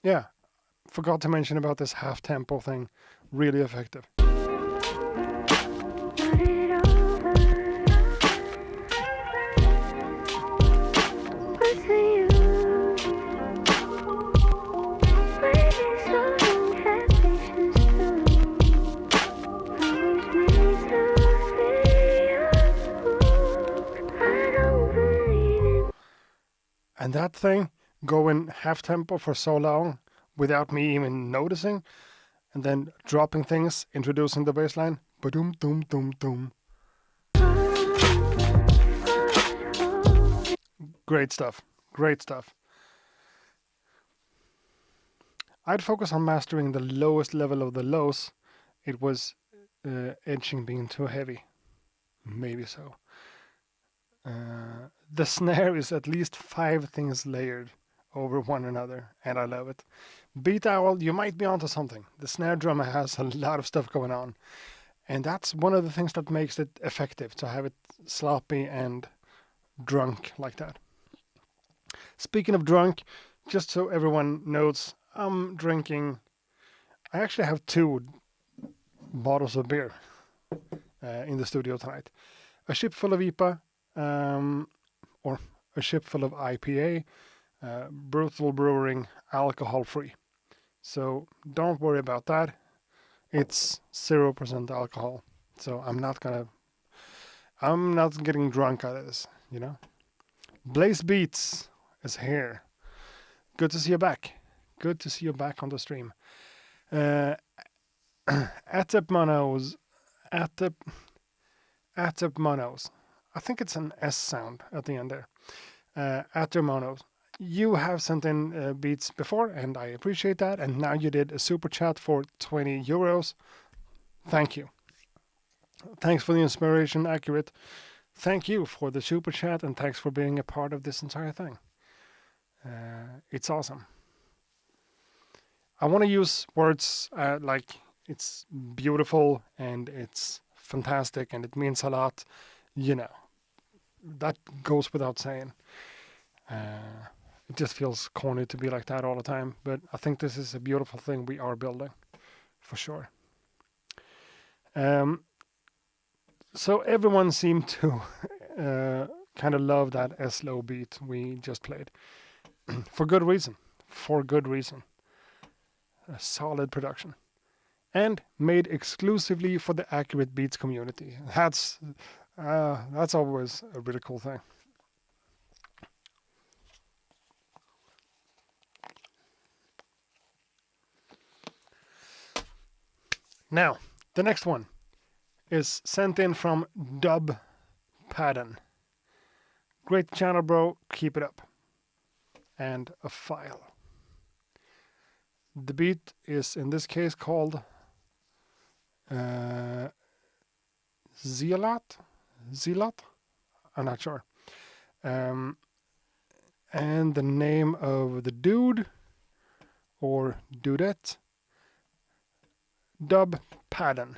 S1: Yeah, forgot to mention about this half tempo thing, really effective. And that thing, going half tempo for so long without me even noticing, and then dropping things, introducing the bass line, ba-dum dum dum dum. Great stuff, great stuff. I'd focus on mastering the lowest level of the lows. It was edging being too heavy. Maybe so. The snare is at least 5 things layered over one another, and I love it. Beat Owl, you might be onto something. The snare drum has a lot of stuff going on, and that's one of the things that makes it effective, to have it sloppy and drunk like that. Speaking of drunk, just so everyone knows, I'm drinking. I actually have 2 bottles of beer in the studio tonight. A ship full of IPA, or a ship full of IPA, Brutal Brewing, alcohol free. So don't worry about that. It's 0% alcohol. So I'm not getting drunk out of this, you know? Blaze Beats is here. Good to see you back. Good to see you back on the stream. Atep Monos. Atep Monos. I think it's an S sound at the end there. Atep Monos. You have sent in beats before, and I appreciate that. And now you did a super chat for 20 euros. Thank you. Thanks for the inspiration, Accurate. Thank you for the super chat, and thanks for being a part of this entire thing. It's awesome. I want to use words like it's beautiful and it's fantastic and it means a lot. You know, that goes without saying. It just feels corny to be like that all the time, but I think this is a beautiful thing we are building, for sure. So everyone seemed to kind of love that slow beat we just played. For good reason. For good reason. A solid production. And made exclusively for the Accurate Beats community. That's always a really cool thing. Now, the next one is sent in from Dub Padden. Great channel, bro. Keep it up. And a file. The beat is, in this case, called Zealot? I'm not sure. And the name of the dude, or dudette, Dub Padden.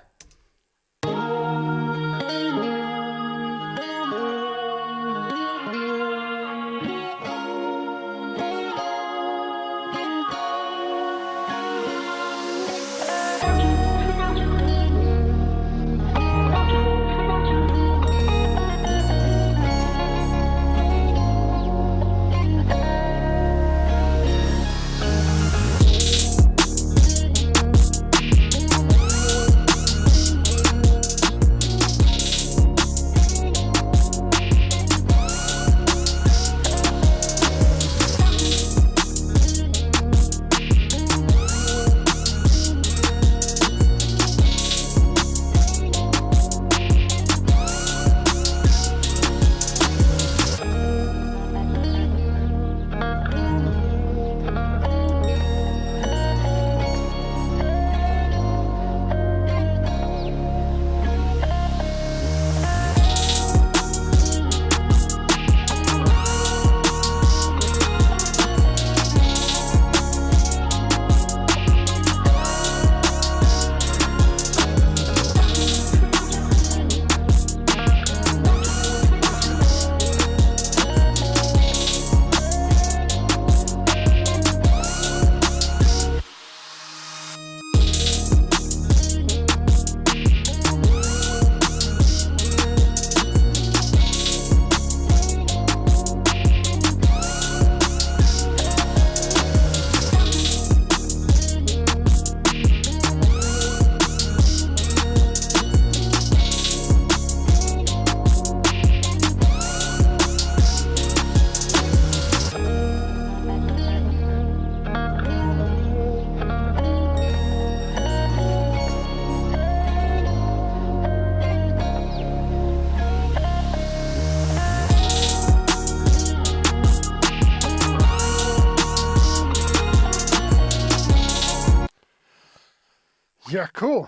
S1: Yeah, cool.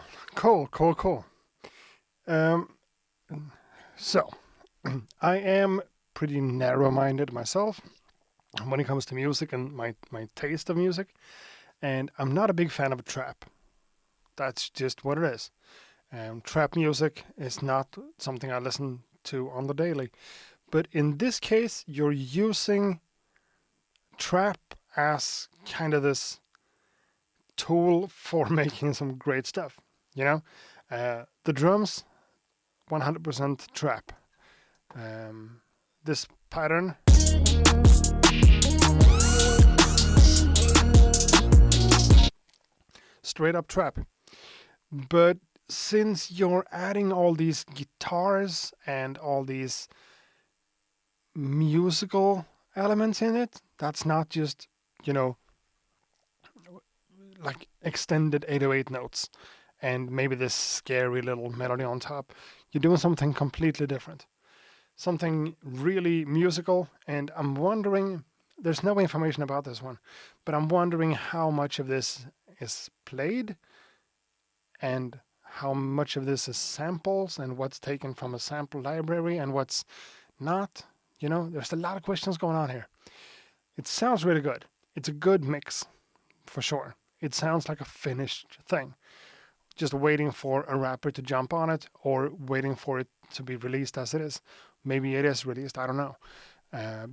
S1: So, I am pretty narrow-minded myself when it comes to music and my taste of music, and I'm not a big fan of trap. That's just what it is. Trap music is not something I listen to on the daily. But in this case, you're using trap as kind of this tool for making some great stuff. You know, the drums, 100% trap. This pattern, straight up trap. But since you're adding all these guitars and all these musical elements in it, that's not just, you know, like extended 808 notes and maybe this scary little melody on top. You're doing something completely different, something really musical. And I'm wondering, there's no information about this one, but I'm wondering how much of this is played and how much of this is samples and what's taken from a sample library and what's not. You know, there's a lot of questions going on here. It sounds really good. It's a good mix, for sure. It sounds like a finished thing, just waiting for a rapper to jump on it or waiting for it to be released as it is. Maybe it is released, I don't know.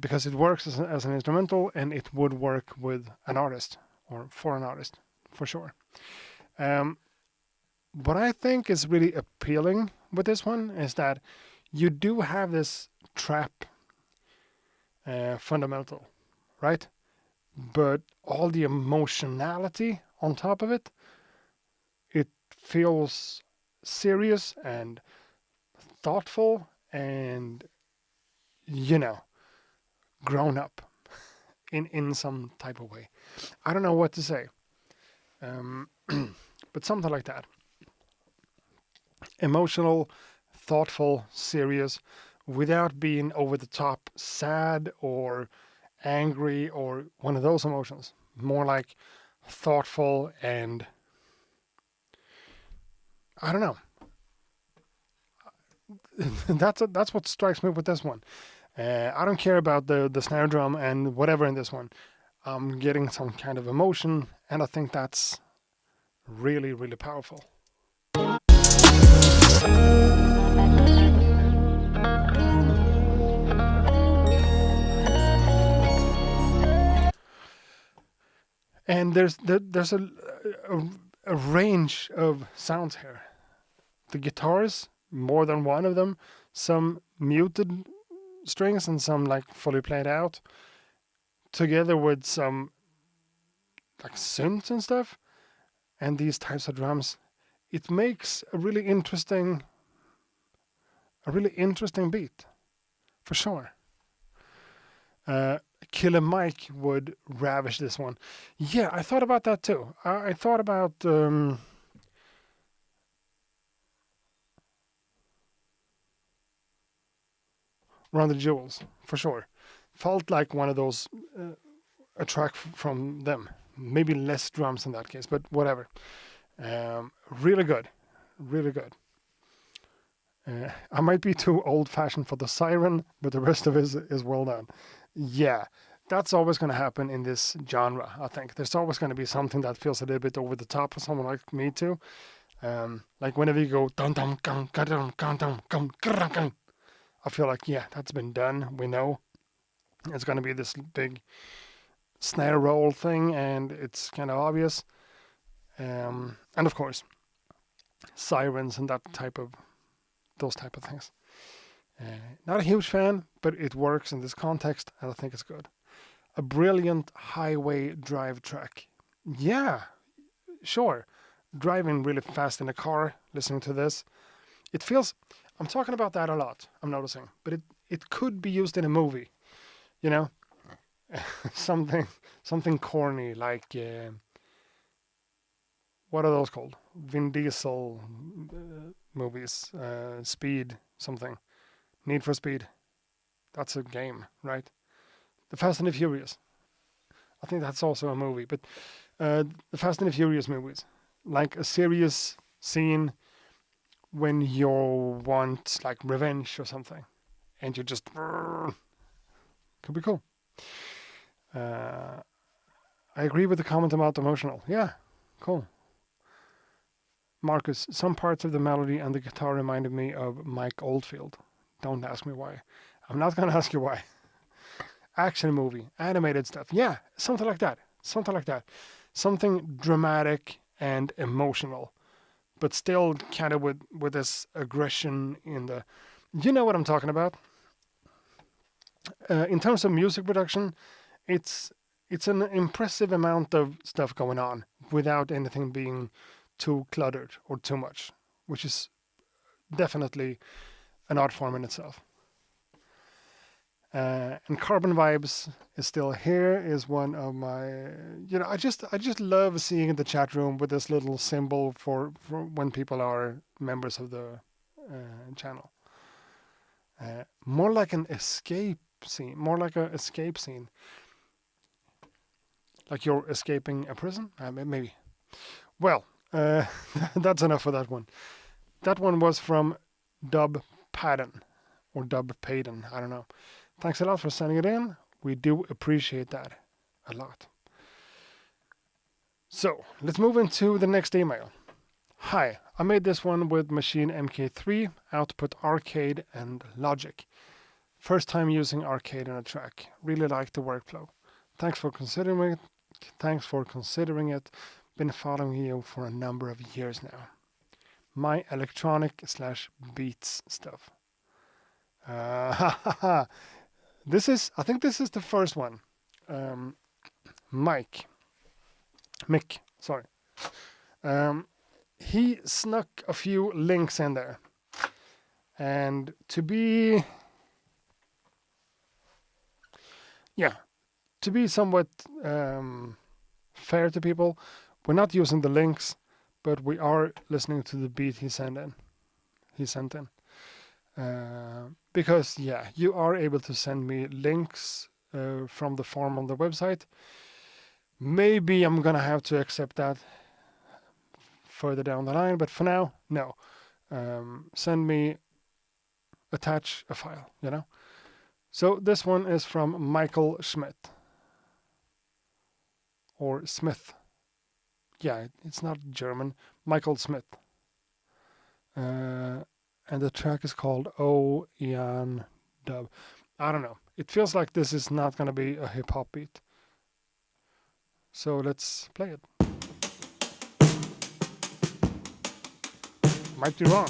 S1: Because it works as an instrumental and it would work with an artist or for an artist, for sure. What I think is really appealing with this one is that you do have this trap fundamental, right? But all the emotionality on top of it, it feels serious and thoughtful and, you know, grown up in some type of way. I don't know what to say, but something like that. Emotional, thoughtful, serious, without being over the top sad or angry or one of those emotions. More like thoughtful and I don't know. That's what strikes me with this one. I don't care about the snare drum and whatever in this one. I'm getting some kind of emotion, and I think that's really, really powerful. And there's a range of sounds here. The guitars, more than one of them, some muted strings and some like fully played out, together with some like synths and stuff, and these types of drums. It makes a really interesting beat, for sure. Killer Mike would ravish this one. Yeah, I thought about that too. I thought about Run the Jewels, for sure. Felt like one of those, a track from them. Maybe less drums in that case, but whatever. Really good. Really good. I might be too old-fashioned for the siren, but the rest of it is well done. Yeah, that's always going to happen in this genre, I think. There's always going to be something that feels a little bit over the top for someone like me too. Like whenever you go dum dum dum dum dum dum dum dum, I feel like, yeah, that's been done. We know it's going to be this big snare roll thing, and it's kind of obvious. And of course, sirens and those type of things. Not a huge fan, but it works in this context, and I think it's good. A brilliant highway drive track. Yeah, sure. Driving really fast in a car, listening to this. It feels, I'm talking about that a lot, I'm noticing, but it could be used in a movie, you know? something corny like, what are those called? Vin Diesel movies, Speed, something. Need for Speed. That's a game, right? The Fast and the Furious. I think that's also a movie, but the Fast and the Furious movies, like a serious scene when you want like revenge or something, and you just could be cool. I agree with the comment about emotional. Yeah, cool. Marcus, some parts of the melody and the guitar reminded me of Mike Oldfield. Don't ask me why. I'm not gonna ask you why. Action movie, animated stuff. Yeah, something like that. Something like that. something dramatic and emotional, but still kind of with this aggression in the. You know what I'm talking about. In terms of music production, it's an impressive amount of stuff going on without anything being too cluttered or too much, which is definitely an art form in itself. And Carbon Vibes is still here. Is one of my, I just love seeing the chat room with this little symbol for when people are members of the channel. More like an escape scene, like you're escaping a prison. Maybe. Well, that's enough for that one. That one was from Dub Padden or Dub Paden. I don't know. Thanks a lot for sending it in. We do appreciate that a lot. So let's move into the next email. Hi, I made this one with Machine MK3, Output Arcade and Logic. First time using Arcade in a track. Really like the workflow. Thanks for considering it. Been following you for a number of years now. My electronic/beats stuff. I think this is the first one. Mick, sorry. He snuck a few links in there. And to be somewhat fair to people, we're not using the links, but we are listening to the beat he sent in. Because you are able to send me links from the form on the website. Maybe I'm gonna have to accept that further down the line, but for now, no. Attach a file, So this one is from Michael Schmidt. Or Smith. Yeah, it's not German. Michael Smith. And the track is called Oan Dub. I don't know. It feels like this is not going to be a hip-hop beat. So let's play it. Might be wrong.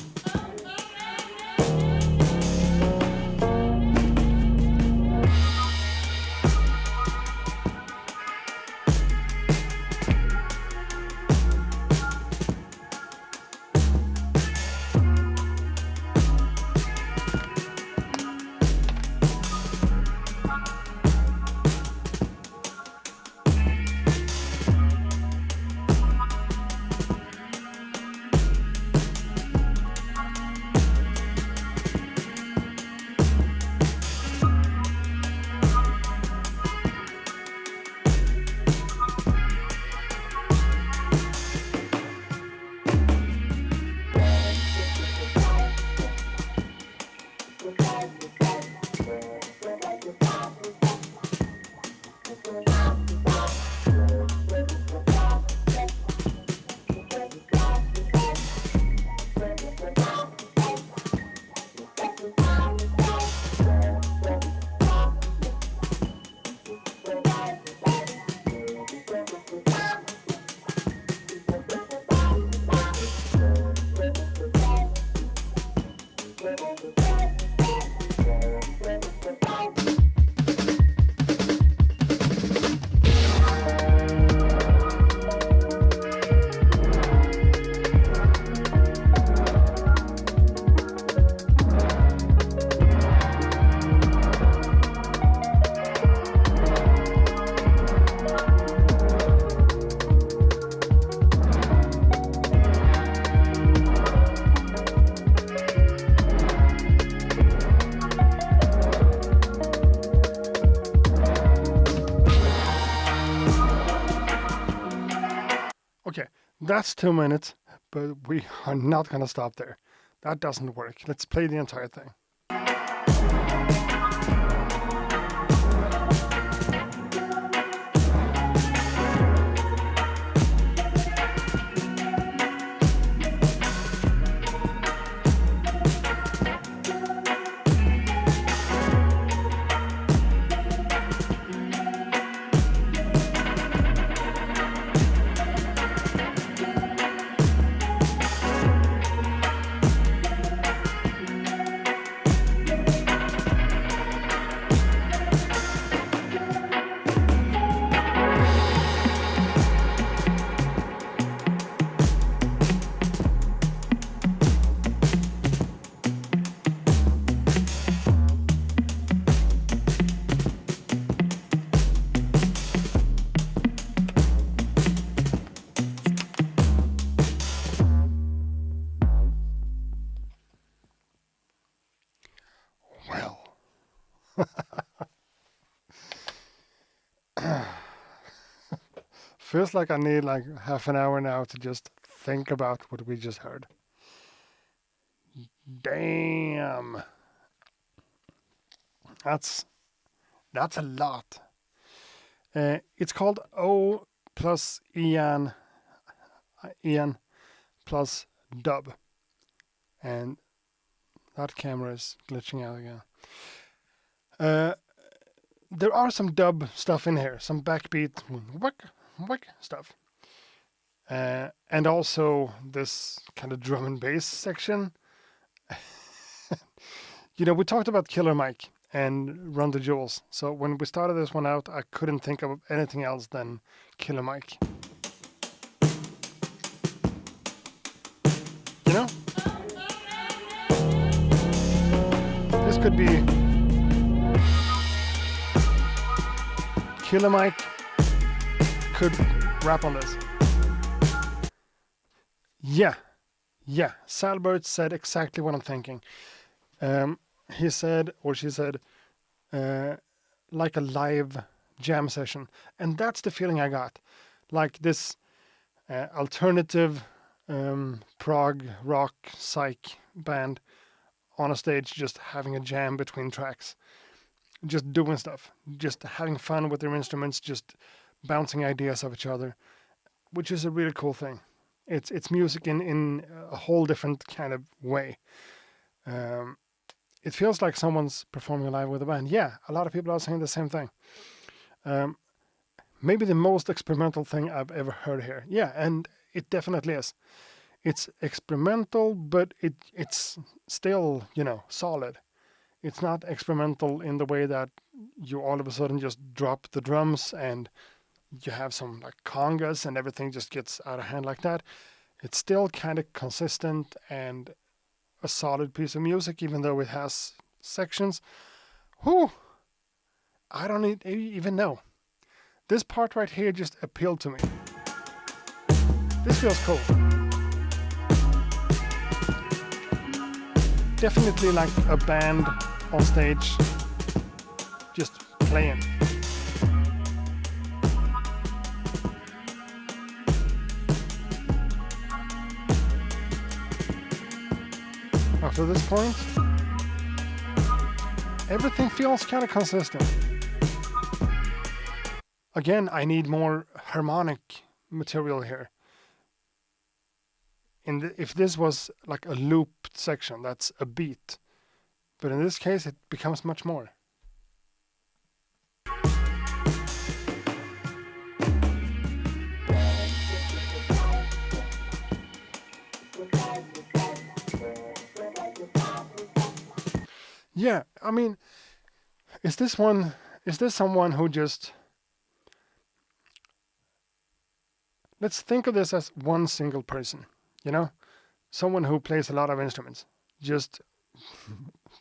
S1: Okay, that's 2 minutes, but we are not going to stop there. That doesn't work. Let's play the entire thing. Feels like I need like half an hour now to just think about what we just heard. Damn. That's a lot. It's called O plus Ian plus Dub. And that camera is glitching out again. There are some dub stuff in here, some backbeat whack stuff. And also this kind of drum and bass section. You know, we talked about Killer Mike and Run the Jewels. So when we started this one out, I couldn't think of anything else than Killer Mike. You know? This could be Killer Mike could rap on this. Yeah. Salbert said exactly what I'm thinking. He said, or she said, like a live jam session. And that's the feeling I got. Like this alternative prog rock psych band on a stage just having a jam between tracks. Just doing stuff. Just having fun with their instruments. Just bouncing ideas off each other. Which is a really cool thing. It's music in a whole different kind of way. It feels like someone's performing live with a band. Yeah, a lot of people are saying the same thing. Maybe the most experimental thing I've ever heard here. Yeah, and it definitely is. It's experimental, but it's still, you know, solid. It's not experimental in the way that you all of a sudden just drop the drums and you have some like congas and everything just gets out of hand like that. It's still kind of consistent and a solid piece of music, even though it has sections. Whew! I don't even know. This part right here just appealed to me. This feels cool. Definitely like a band on stage just playing. After this point, everything feels kind of consistent. Again, I need more harmonic material here. If this was like a looped section, that's a beat. But in this case, it becomes much more. Yeah, I mean, is this someone who just... Let's think of this as one single person, you know? Someone who plays a lot of instruments. Just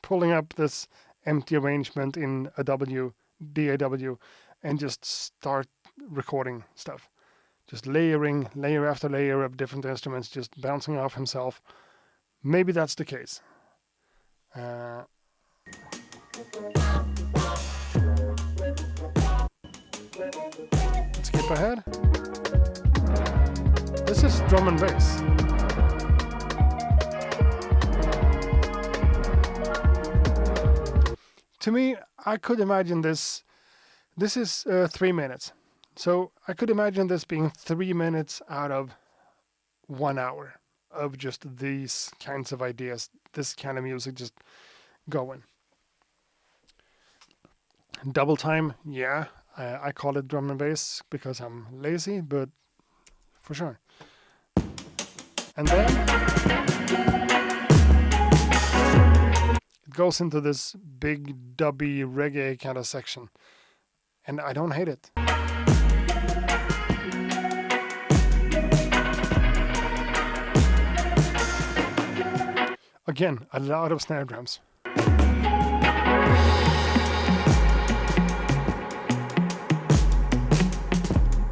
S1: pulling up this empty arrangement in a DAW, and just start recording stuff. Just layering layer after layer of different instruments, just bouncing off himself. Maybe that's the case. Let's skip ahead. This is drum and bass. To me, I could imagine this. This is 3 minutes. So I could imagine this being 3 minutes out of 1 hour of just these kinds of ideas, this kind of music just going. Double time, yeah. I call it drum and bass because I'm lazy, but for sure. And then it goes into this big dubby reggae kind of section. And I don't hate it. Again, a lot of snare drums.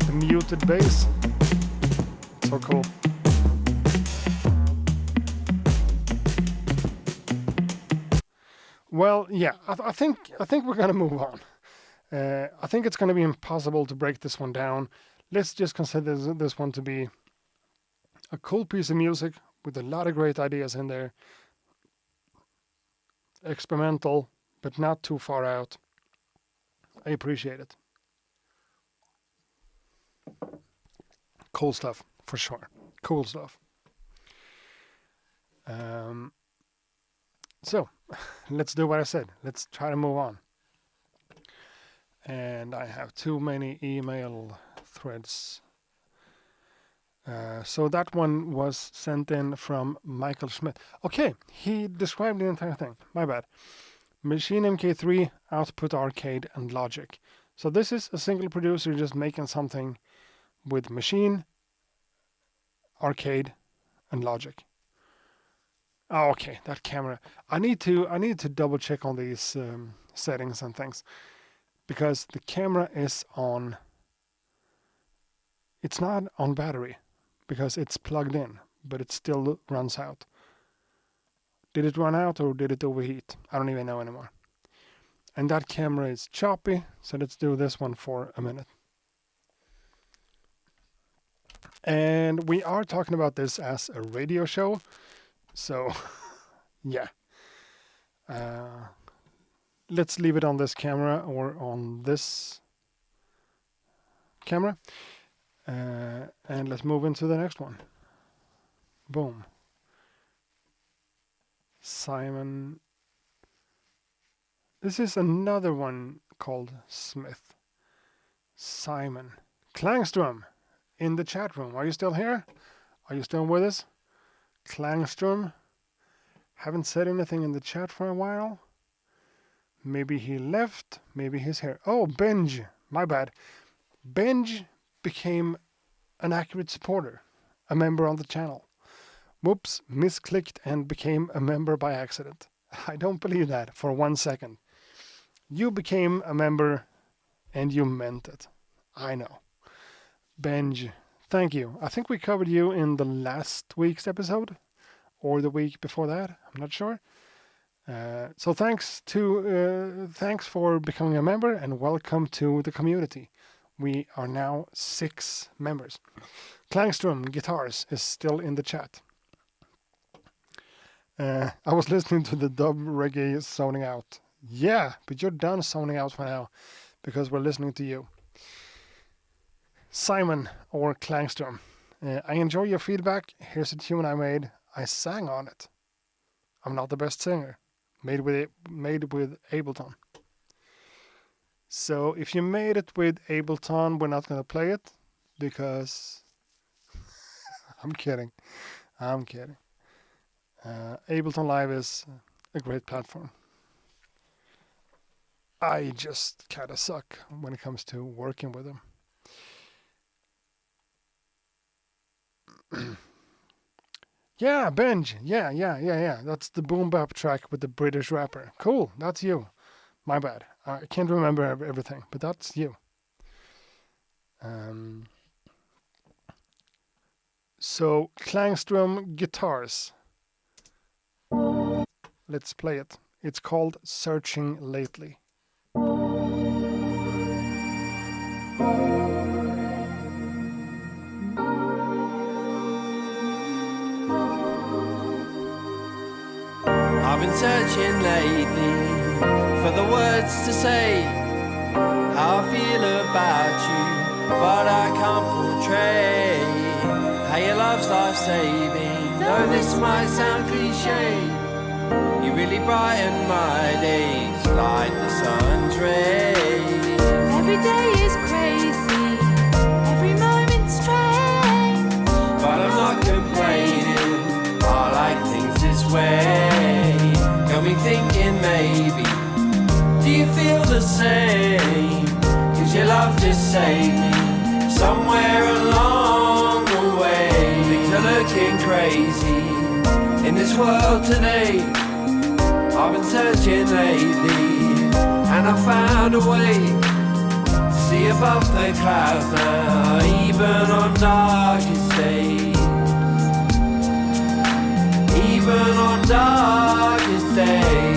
S1: The muted bass. So cool. Well, yeah, I think we're gonna move on. I think it's gonna be impossible to break this one down let's just consider this one to be a cool piece of music with a lot of great ideas in there. Experimental, but not too far out. I appreciate it. Cool stuff, for sure. Cool stuff. So, let's do what I said. Let's try to move on. And I have too many email threads. So that one was sent in from Michael Schmidt. Okay, he described the entire thing. My bad. Machine MK3, Output Arcade, and Logic. So this is a single producer just making something with Machine, Arcade, and Logic. Oh, okay, that camera. I need to double check on these settings and things, because the camera is on. It's not on battery because it's plugged in, but it still runs out. Did it run out or did it overheat? I don't even know anymore. And that camera is choppy, so let's do this one for a minute. And we are talking about this as a radio show, so yeah. Let's leave it on this camera or on this camera. And let's move into the next one. Boom. Simon. This is another one called Smith. Simon. Klangstrom in the chat room. Are you still here? Are you still with us? Klangstrom. Haven't said anything in the chat for a while. Maybe he left. Maybe he's here. Oh, Benj. My bad. Benj became an accurate supporter, a member on the channel. Whoops, misclicked and became a member by accident. I don't believe that for 1 second. You became a member and you meant it. I know. Benj, thank you. I think we covered you in the last week's episode or the week before that. I'm not sure. So thanks for becoming a member and welcome to the community. We are now 6 members. Klangstrom Guitars is still in the chat. I was listening to the dub reggae zoning out. Yeah, but you're done zoning out for now because we're listening to you. Simon or Klangstrom. I enjoy your feedback. Here's a tune I made. I sang on it. I'm not the best singer. Made with Ableton. So if you made it with Ableton, we're not going to play it because I'm kidding. Ableton Live is a great platform. I just kind of suck when it comes to working with them. Yeah, Benj. Yeah. That's the boom bap track with the British rapper. Cool, that's you. My bad. I can't remember everything, but that's you. So, Klangstrom Guitars. Let's play it. It's called Searching Lately.
S2: I've been searching lately for the words to say how I feel about you, but I can't portray how your love's life-saving. Though this might sound cliche, you really brighten my days like the sun's rays.
S3: Every day is crazy, every moment's strange,
S2: but I'm not complaining, I like things this way. Got me thinking maybe, do you feel the same? Cause your love just saved me somewhere along the way. Things are looking crazy in this world today. I've been searching lately and I found a way to see above the clouds now, even on darkest days. Even on darkest days.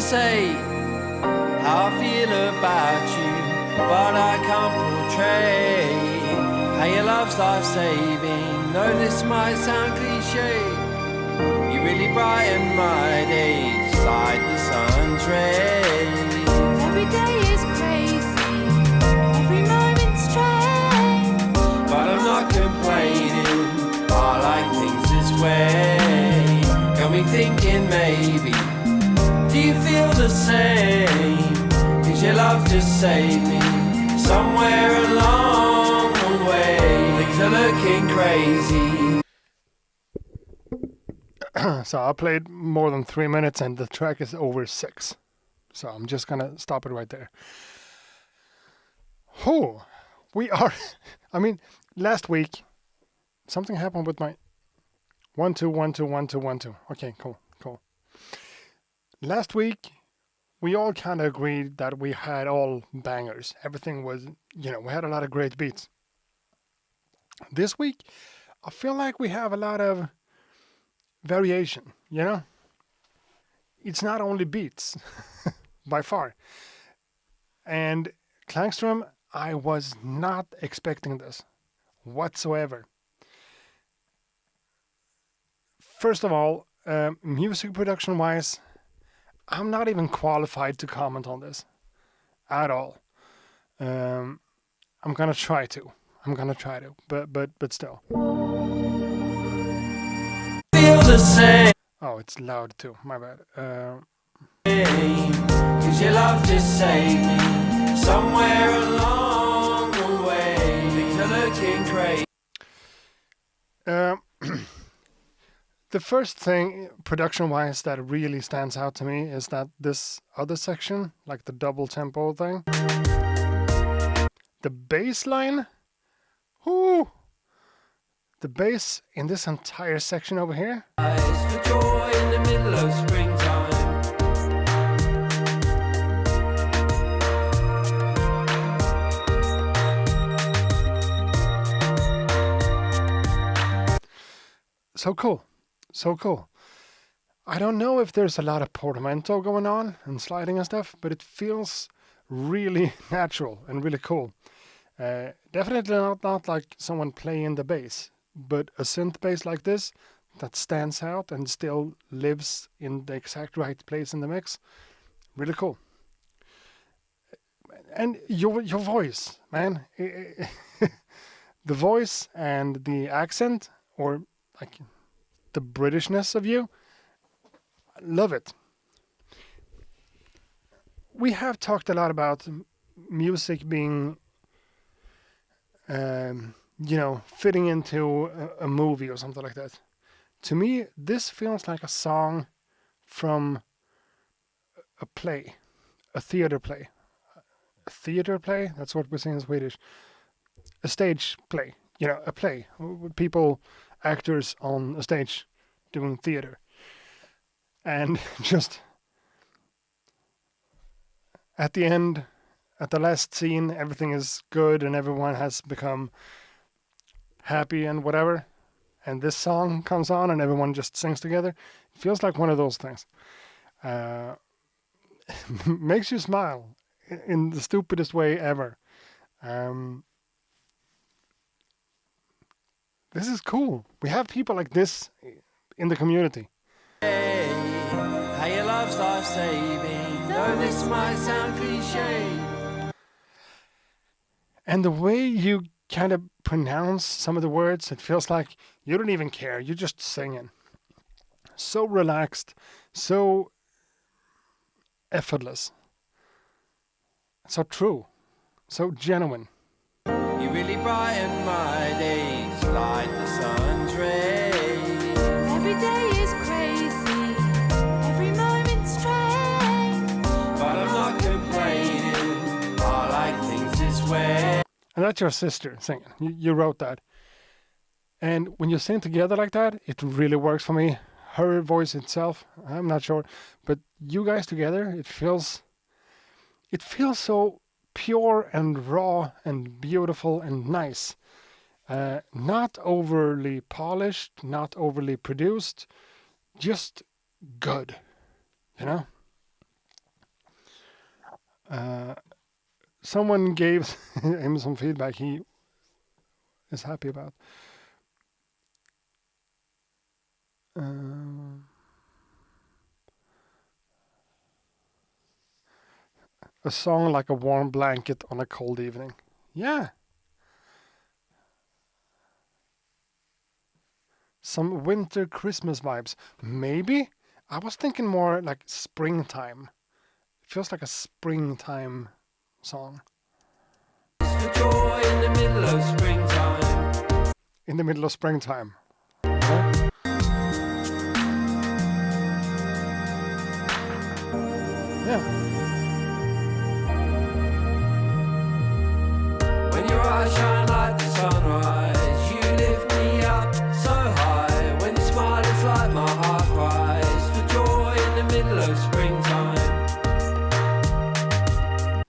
S2: say how I feel about you, but I can't portray how your love's life-saving. No, this might sound cliche. You really brighten my days like the sun's rays.
S3: Every day is crazy, every moment's strange.
S2: But I'm not complaining, I like things this way. Got me thinking maybe, do you feel the same? Cause your love just saved me somewhere along the way. Things are looking crazy.
S1: So I played more than 3 minutes and the track is over 6. So I'm just gonna stop it right there. Oh, we are. I mean, last week something happened with my 1 2 1 2 1 2 1 2. Okay, cool. Last week we all kind of agreed that we had all bangers. Everything was, we had a lot of great beats. This week I feel like we have a lot of variation. It's not only beats by far. And Klangstrom, I was not expecting this whatsoever. First of all, music production wise, I'm not even qualified to comment on this at all. I'm gonna try to, but still.
S2: Feel the same.
S1: Oh, it's loud too. My bad.
S2: Cause your love just saved me somewhere along the way. Things are looking crazy.
S1: The first thing, production-wise, that really stands out to me is that this other section, like the double tempo thing, the bass line, the bass in this entire section over here,
S2: Eyes for joy in the middle of springtime.
S1: so cool. I don't know if there's a lot of portamento going on and sliding and stuff, but it feels really natural and really cool. Definitely not like someone playing the bass, but a synth bass like this that stands out and still lives in the exact right place in the mix. Really cool. And your voice, man. The voice and the accent, or like the Britishness of you, love it. We have talked a lot about music being, fitting into a movie or something like that. To me, this feels like a song from a play, a theater play. A theater play? That's what we say in Swedish. A stage play. A play. With people, actors on a stage doing theater. And just at the end, at the last scene, everything is good and everyone has become happy and whatever. And this song comes on and everyone just sings together. It feels like one of those things. Makes you smile in the stupidest way ever. This is cool. We have people like this in the community.
S2: How your love's life-saving. Though this might sound cliche.
S1: And the way you kind of pronounce some of the words, it feels like you don't even care. You're just singing. So relaxed, so effortless, so true, so genuine.
S2: You really brighten my days like the sun's rays.
S3: Every day is crazy, every moment's strange.
S2: But I'm not complaining, I like things this way.
S1: And that's your sister singing. You wrote that. And when you sing together like that, it really works for me. Her voice itself, I'm not sure. But you guys together, it feels so pure and raw and beautiful and nice. Not overly polished, not overly produced, just good. Uh, Someone gave him some feedback he is happy about. Uh, a song like a warm blanket on a cold evening. Yeah. Some winter Christmas vibes. Maybe? I was thinking more like springtime. It feels like a springtime song.
S2: For joy in the middle of springtime.
S1: In the middle of springtime. Huh? Yeah.
S2: When your eyes shine like the sunrise, you lift me up so high. When you smile, it's like my heart cries for joy in the middle of springtime.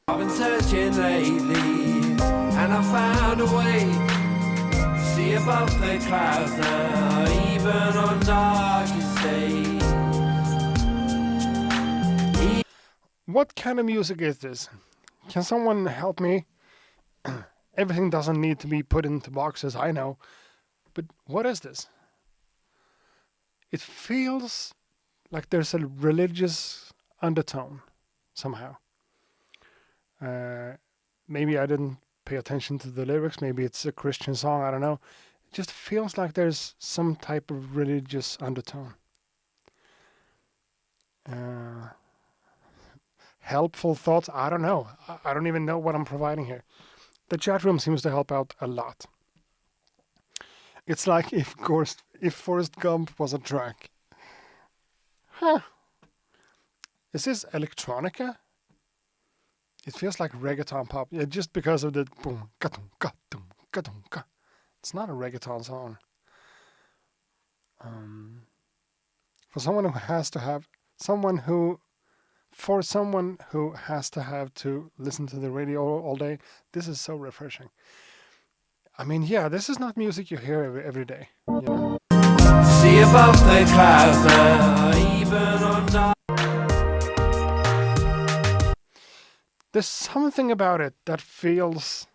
S2: I've been searching lately, and I found a way to see above the clouds now, even on darkest days.
S1: What kind of music is this? Can someone help me? Everything doesn't need to be put into boxes, I know. But what is this? It feels like there's a religious undertone somehow. Maybe I didn't pay attention to the lyrics. Maybe it's a Christian song. I don't know. It just feels like there's some type of religious undertone. Helpful thoughts? I don't know. I don't even know what I'm providing here. The chat room seems to help out a lot. It's like if Forrest Gump was a track. Huh. Is this electronica? It feels like reggaeton pop. Yeah, just because of the boom, ka-tum, ka-tum, ka-tum, ka. It's not a reggaeton song. For someone who has to have to listen to the radio all day, this is so refreshing. I mean, yeah, this is not music you hear every day. You know?
S2: See above the clouds now, even on dark.
S1: There's something about it that feels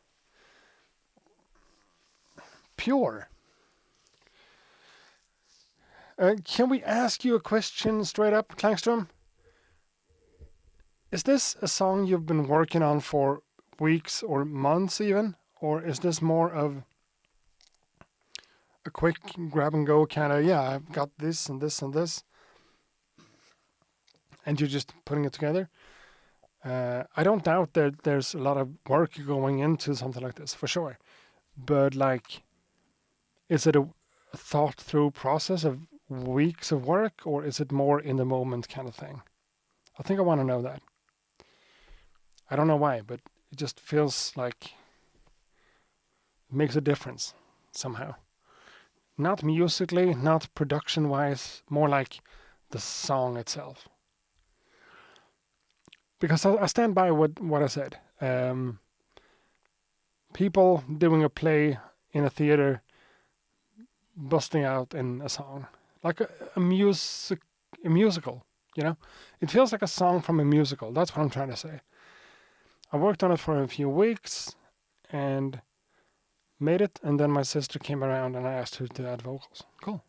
S1: pure. Can we ask you a question straight up, Klangström? Is this a song you've been working on for weeks or months even? Or is this more of a quick grab and go kind of, yeah, I've got this and this and this, and you're just putting it together? I don't doubt that there's a lot of work going into something like this, for sure. But like, is it a thought through process of weeks of work, or is it more in the moment kind of thing? I think I want to know that. I don't know why, but it just feels like it makes a difference somehow. Not musically, not production-wise, more like the song itself. Because I stand by what I said. People doing a play in a theater, busting out in a song, like a musical. You know, it feels like a song from a musical. That's what I'm trying to say. I worked on it for a few weeks and made it, and then my sister came around and I asked her to add vocals. Cool.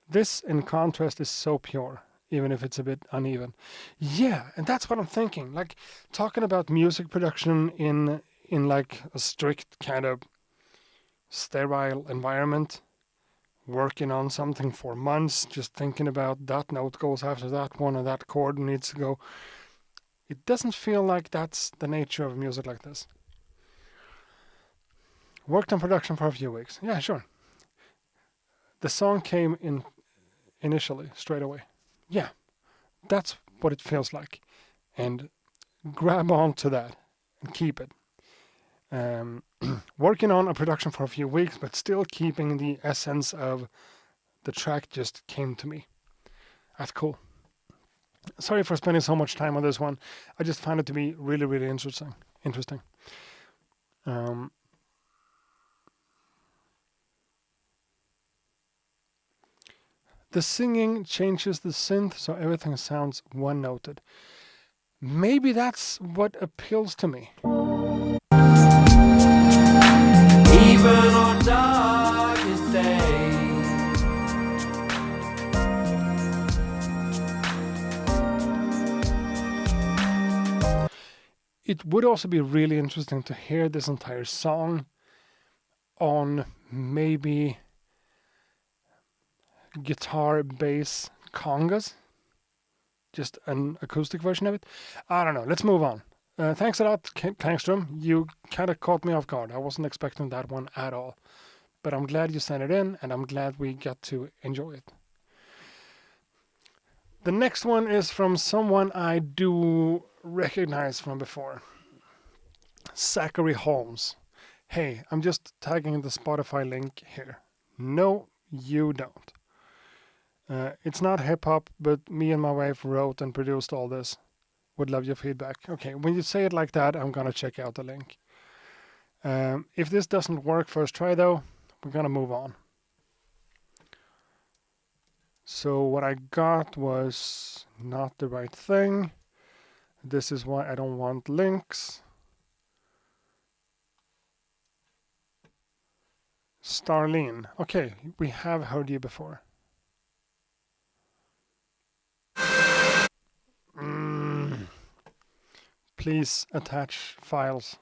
S1: This, in contrast, is so pure, even if it's a bit uneven. Yeah, and that's what I'm thinking. Like, talking about music production in like a strict kind of sterile environment, working on something for months, just thinking about that note goes after that one and that chord needs to go. It doesn't feel like that's the nature of music like this. Worked on production for a few weeks. Yeah, sure. The song came in initially, straight away. Yeah, that's what it feels like. And grab onto that and keep it. Working on a production for a few weeks, but still keeping the essence of the track just came to me. That's cool. Sorry for spending so much time on this one. I just found it to be really, really interesting. The singing changes the synth so everything sounds one-noted. Maybe that's what appeals to me.
S2: Even on darkest days,
S1: It would also be really interesting to hear this entire song on maybe guitar, bass, congas. Just an acoustic version of it. I don't know. Let's move on. Thanks a lot, Kangström. You kind of caught me off guard. I wasn't expecting that one at all. But I'm glad you sent it in, and I'm glad we got to enjoy it. The next one is from someone I do recognize from before. Zachary Holmes. Hey, I'm just tagging the Spotify link here. No, you don't. It's not hip hop, but me and my wife wrote and produced all this. Would love your feedback. Okay, when you say it like that, I'm gonna check out the link. If this doesn't work first try though, we're gonna move on. So what I got was not the right thing. This is why I don't want links. Starlene. Okay, we have heard you before. Please attach files.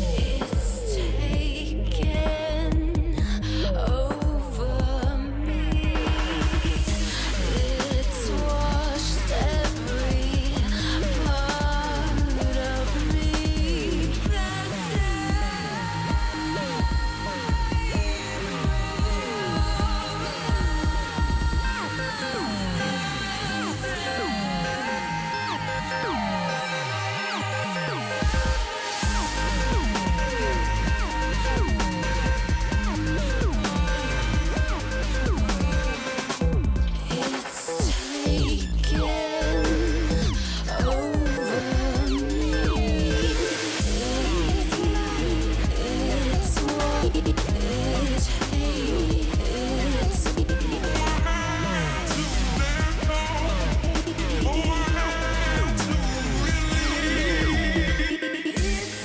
S3: It's taken over me. It's washed every part of me. It's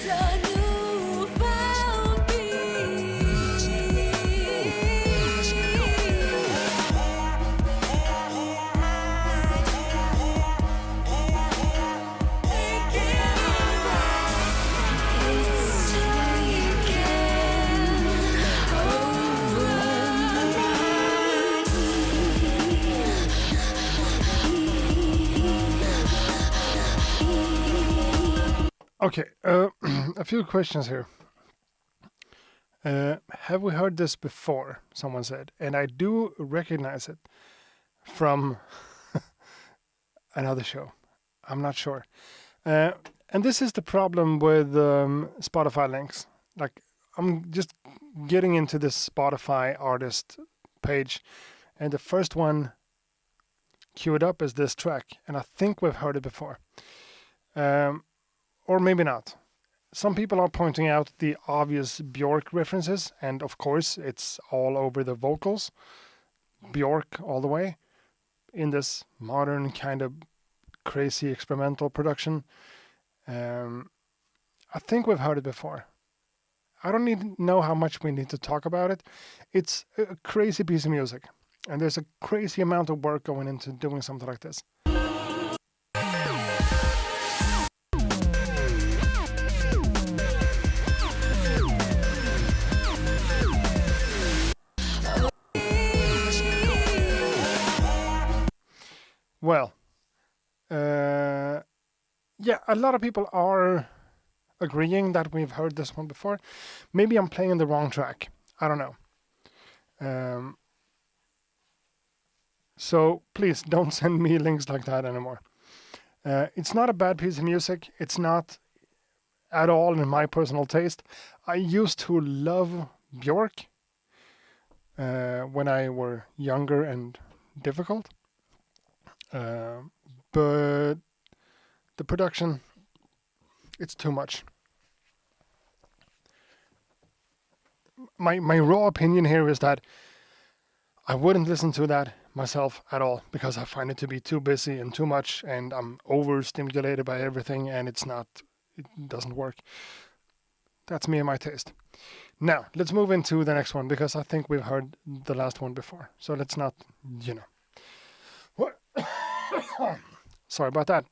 S3: a newfound peace. It's taken
S1: Okay, a few questions here. Have we heard this before? Someone said, and I do recognize it from another show. I'm not sure. And this is the problem with Spotify links. Like, I'm just getting into this Spotify artist page, and the first one queued up is this track, and I think we've heard it before. Or maybe not. Some people are pointing out the obvious Björk references, and of course it's all over the vocals. Björk all the way in this modern kind of crazy experimental production. I think we've heard it before. I don't need know how much we need to talk about it. It's a crazy piece of music, and there's a crazy amount of work going into doing something like this. Well, yeah, a lot of people are agreeing that we've heard this one before. Maybe I'm playing the wrong track. I don't know. So please don't send me links like that anymore. It's not a bad piece of music. It's not at all in my personal taste. I used to love Björk when I were younger and difficult. But the production, it's too much. My raw opinion here is that I wouldn't listen to that myself at all because I find it to be too busy and too much, and I'm overstimulated by everything, and it doesn't work. That's me and my taste. Now, let's move into the next one because I think we've heard the last one before. So let's not, What? Sorry about that.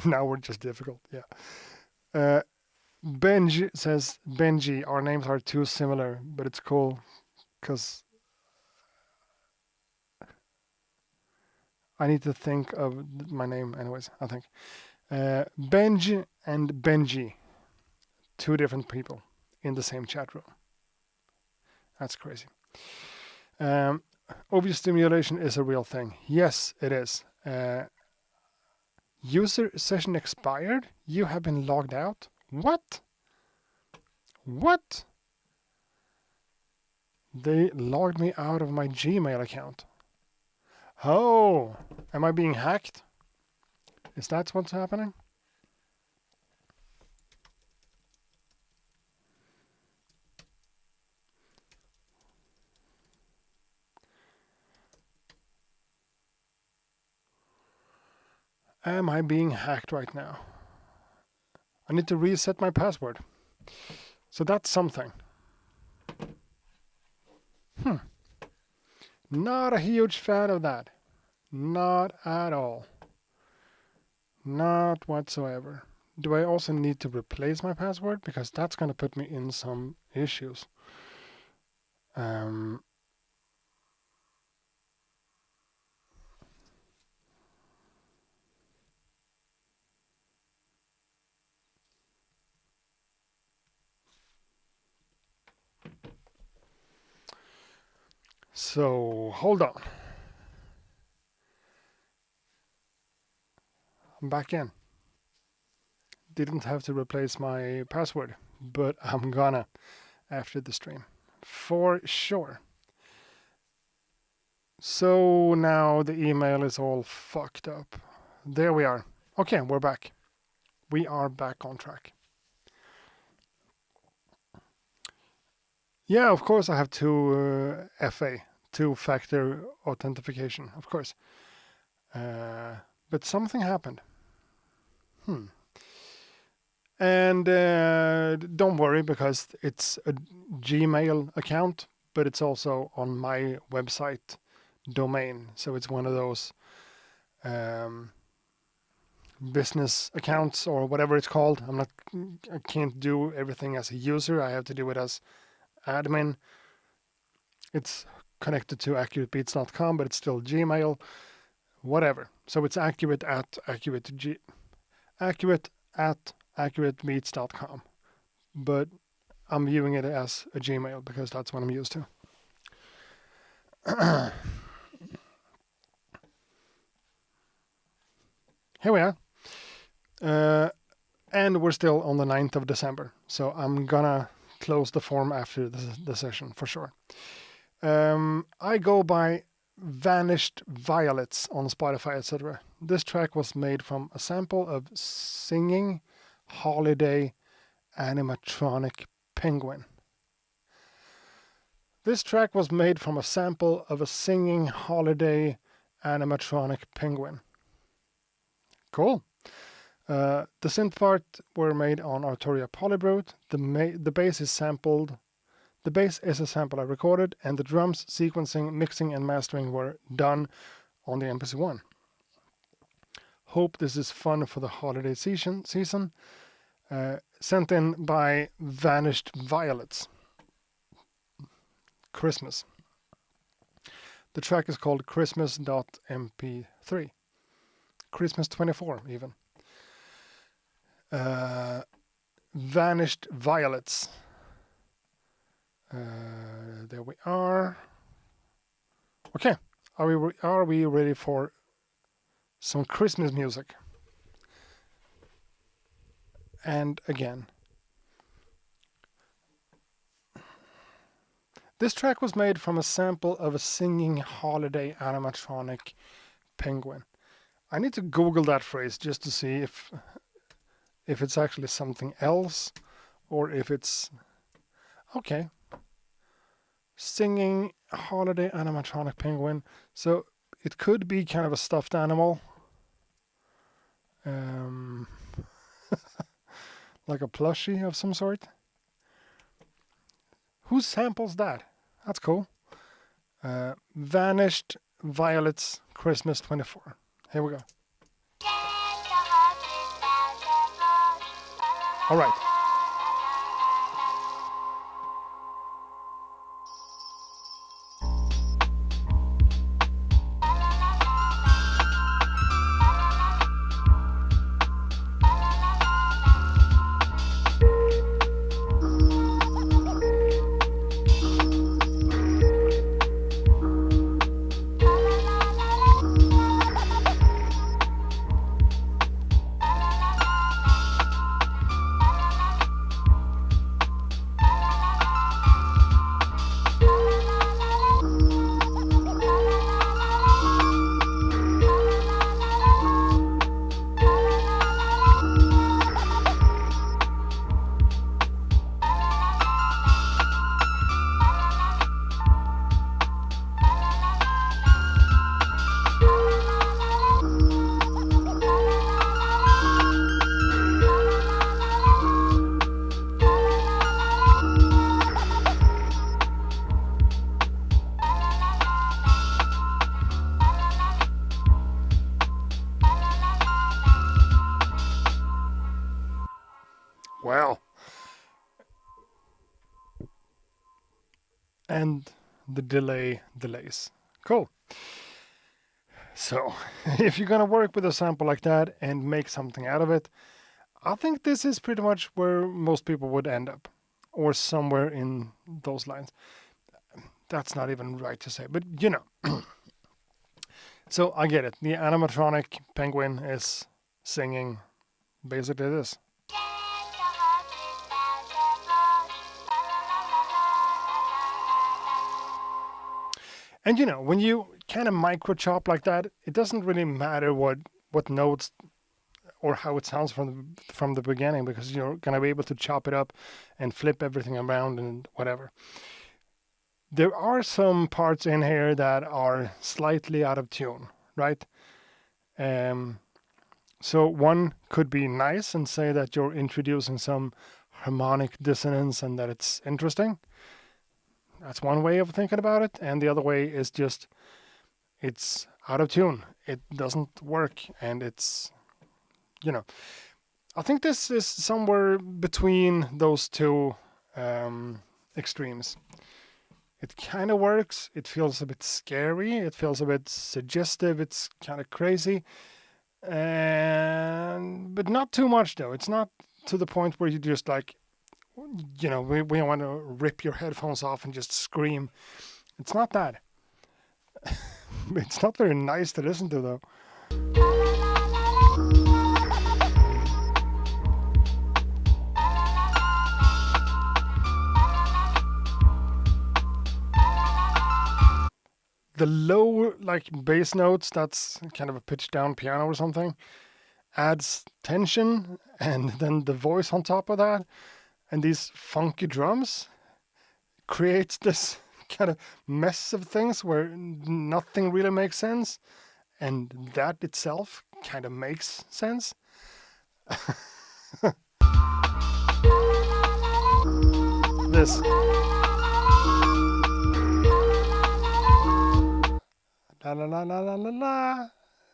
S1: Now we're just difficult, yeah. Benji says, Benji, our names are too similar, but it's cool because I need to think of my name anyways, I think. Benji and Benji, two different people in the same chat room. That's crazy. Overstimulation is a real thing. Yes, it is. User session expired? You have been logged out? What? What? They logged me out of my Gmail account. Oh, am I being hacked? Is that what's happening? Am I being hacked right now? I need to reset my password. So that's something. Not a huge fan of that. Not at all. Not whatsoever. Do I also need to replace my password? Because that's going to put me in some issues. So, hold on. I'm back in. Didn't have to replace my password, but I'm gonna after the stream. For sure. So now the email is all fucked up. There we are. Okay, we're back. We are back on track. Yeah, of course I have two-factor authentication, of course. But something happened. And don't worry because it's a Gmail account, but it's also on my website domain. So it's one of those business accounts or whatever it's called. I can't do everything as a user. I have to do it as admin. It's connected to accuratebeats.com, but it's still Gmail, whatever. So it's accurate at accuratebeats.com, but I'm viewing it as a Gmail because that's what I'm used to. Here we are. And we're still on the 9th of December, so I'm gonna close the form after the session for sure. I go by Vanished Violets on Spotify, etc. This track was made from a sample of Singing Holiday Animatronic Penguin. This track was made from a sample of a Singing Holiday Animatronic Penguin. Cool. The synth parts were made on Arturia Polybrute. The bass is sampled. The bass is a sample I recorded, and the drums, sequencing, mixing, and mastering were done on the MPC-1. Hope this is fun for the holiday season. Sent in by Vanished Violets. Christmas. The track is called Christmas.mp3. Christmas 24 even. Vanished Violets. There we are. Okay, are we ready for some Christmas music? And again, this track was made from a sample of a singing holiday animatronic penguin. I need to Google that phrase just to see if it's actually something else or if it's okay. Singing holiday animatronic penguin. So it could be kind of a stuffed animal. Like a plushie of some sort. Who samples that? That's cool. Vanished Violets Christmas 24. Here we go. All right. Well, and the delays. Cool. So, if you're gonna work with a sample like that and make something out of it, I think this is pretty much where most people would end up, or somewhere in those lines. That's not even right to say, but you know. So I get it. The animatronic penguin is singing basically this. And you know, when you kind of micro chop like that, it doesn't really matter what notes or how it sounds from the beginning, because you're gonna be able to chop it up and flip everything around and whatever. There are some parts in here that are slightly out of tune, right? So one could be nice and say that you're introducing some harmonic dissonance and that it's interesting. That's one way of thinking about it. And the other way is just it's out of tune. It doesn't work. And it's, you know, I think this is somewhere between those two extremes. It kind of works. It feels a bit scary. It feels a bit suggestive. It's kind of crazy. But not too much, though. It's not to the point where you just like, you know, we want to rip your headphones off and just scream. It's not that. It's not very nice to listen to, though. The low, like, bass notes, that's kind of a pitched down piano or something, adds tension, and then the voice on top of that, and these funky drums creates this kind of mess of things where nothing really makes sense, and that itself kind of makes sense. This. La la la la la la la.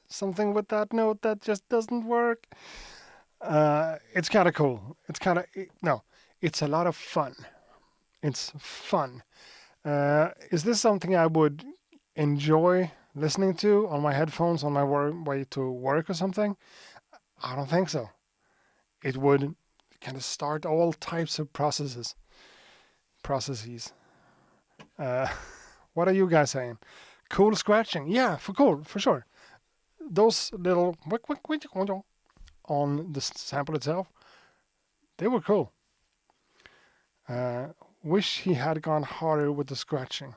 S1: Something with that note that just doesn't work. It's kind of cool. It's kind of, no, it's a lot of fun. It's fun. Is this something I would enjoy listening to on my headphones on my way to work or something? I don't think so. it would kind of start all types of processes. What are you guys saying? Cool scratching. Yeah, for sure. Those little on the sample itself, they were cool. Wish he had gone harder with the scratching.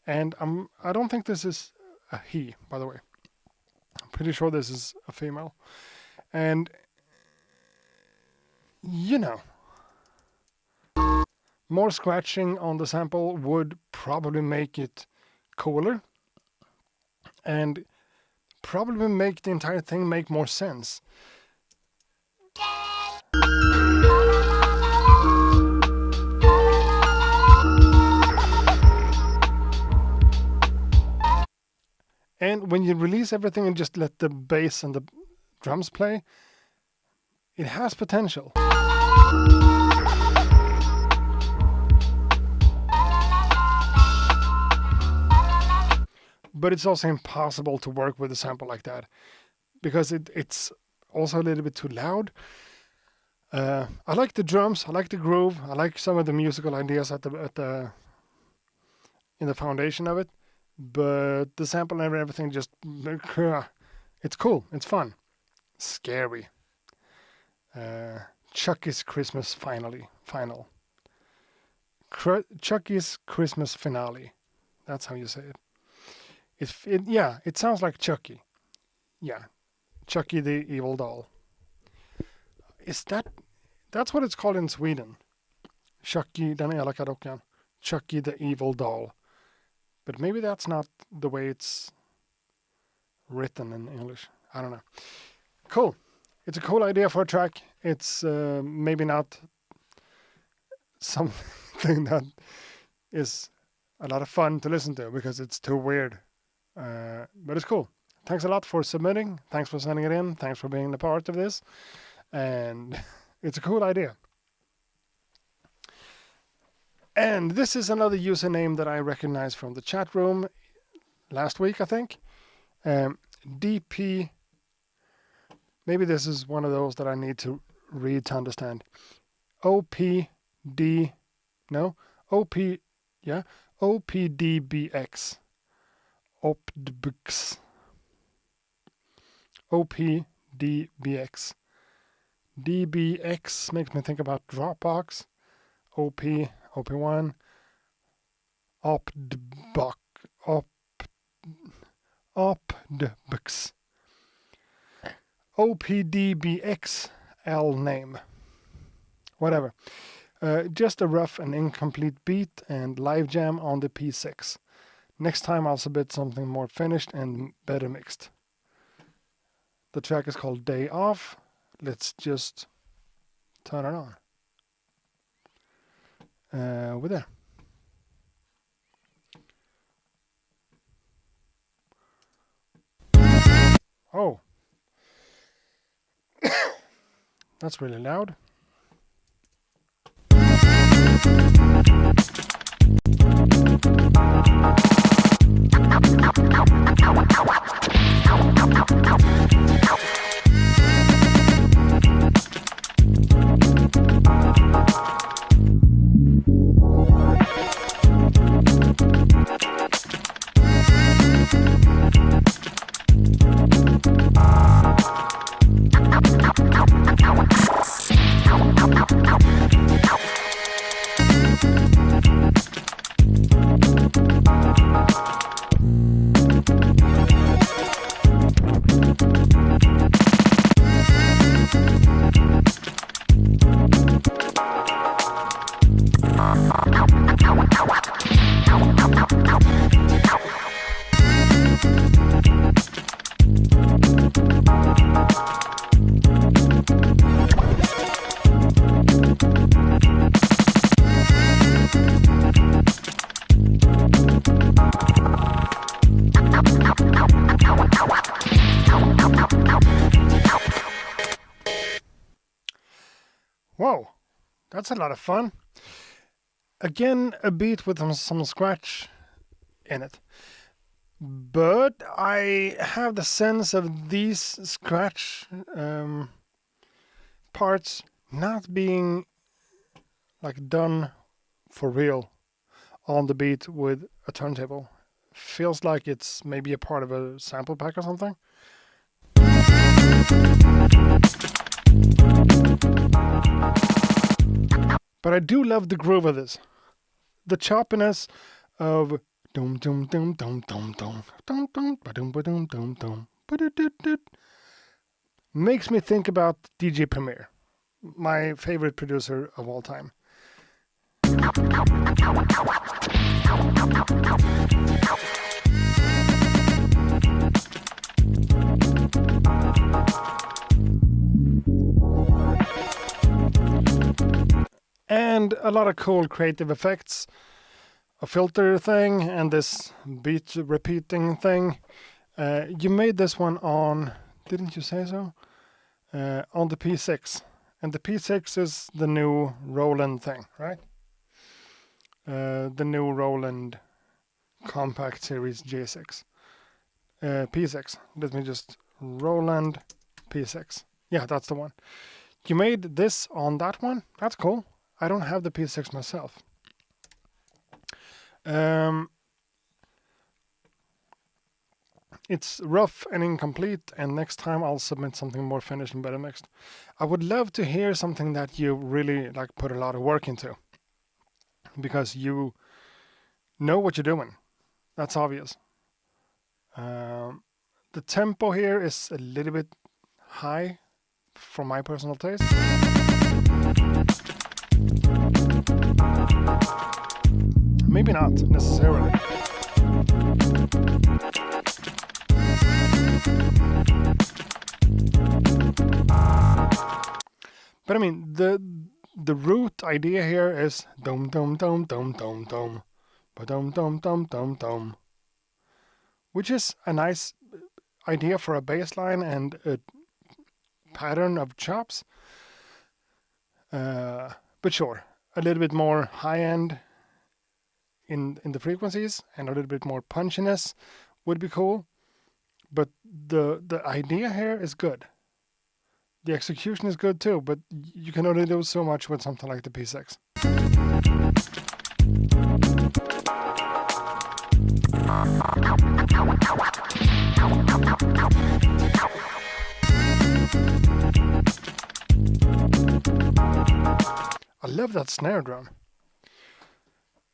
S1: And I don't think this is a he, by the way. I'm pretty sure this is a female. And, you know, more scratching on the sample would probably make it cooler and probably make the entire thing make more sense. And when you release everything and just let the bass and the drums play, it has potential. But it's also impossible to work with a sample like that because it's also a little bit too loud. I like the drums, I like the groove, I like some of the musical ideas in the foundation of it, but the sample and everything just it's cool, it's fun, scary. Chucky's Christmas final. Chucky's Christmas finale. That's how you say it. It sounds like Chucky. Yeah, Chucky the evil doll. That's what it's called in Sweden. Chucky den elaka dockan. Chucky the evil doll. But maybe that's not the way it's written in English. I don't know. Cool. It's a cool idea for a track. It's maybe not something that is a lot of fun to listen to because it's too weird. But it's cool. Thanks a lot for submitting. Thanks for sending it in. Thanks for being a part of this. And it's a cool idea. And this is another username that I recognize from the chat room last week, I think. DP. Maybe this is one of those that I need to read to understand. OPD. No? Yeah. OPDBX. OPDBX. OPDBX. DBX makes me think about Dropbox. OP1. OPDBX. OPDBX L name. Whatever. Just a rough and incomplete beat and live jam on the P6. Next time I'll submit something more finished and better mixed. The track is called Day Off. Let's just turn it on. We're there. Oh. That's really loud. Whoa, that's a lot of fun. Again, a beat with some scratch in it. But I have the sense of these scratch parts not being like done for real on the beat with a turntable. Feels like it's maybe a part of a sample pack or something. But I do love the groove of this. The choppiness of dum dum dum dum dum dum dum dum ba-dum ba-dum dum dum ba-do-do-do. Makes me think about DJ Premier, my favorite producer of all time. And a lot of cool creative effects. A filter thing and this beat repeating thing. You made this one on, didn't you say so? On the P6. And the P6 is the new Roland thing, right? The new Roland Compact Series J6. P6. Let me just... Roland P6. Yeah, that's the one. You made this on that one? That's cool. I don't have the P6 myself. It's rough and incomplete, and next time I'll submit something more finished and better mixed. I would love to hear something that you really like put a lot of work into, because you know what you're doing. That's obvious. The tempo here is a little bit high for my personal taste. Maybe not necessarily. But I mean, the root idea here is dum dum dum dum dum dum, ba dum dum dum dum dum, which is a nice idea for a bass line and a pattern of chops. But sure, a little bit more high end in the frequencies and a little bit more punchiness would be cool. But the idea here is good. The execution is good too, but you can only do so much with something like the P6. I love that snare drum.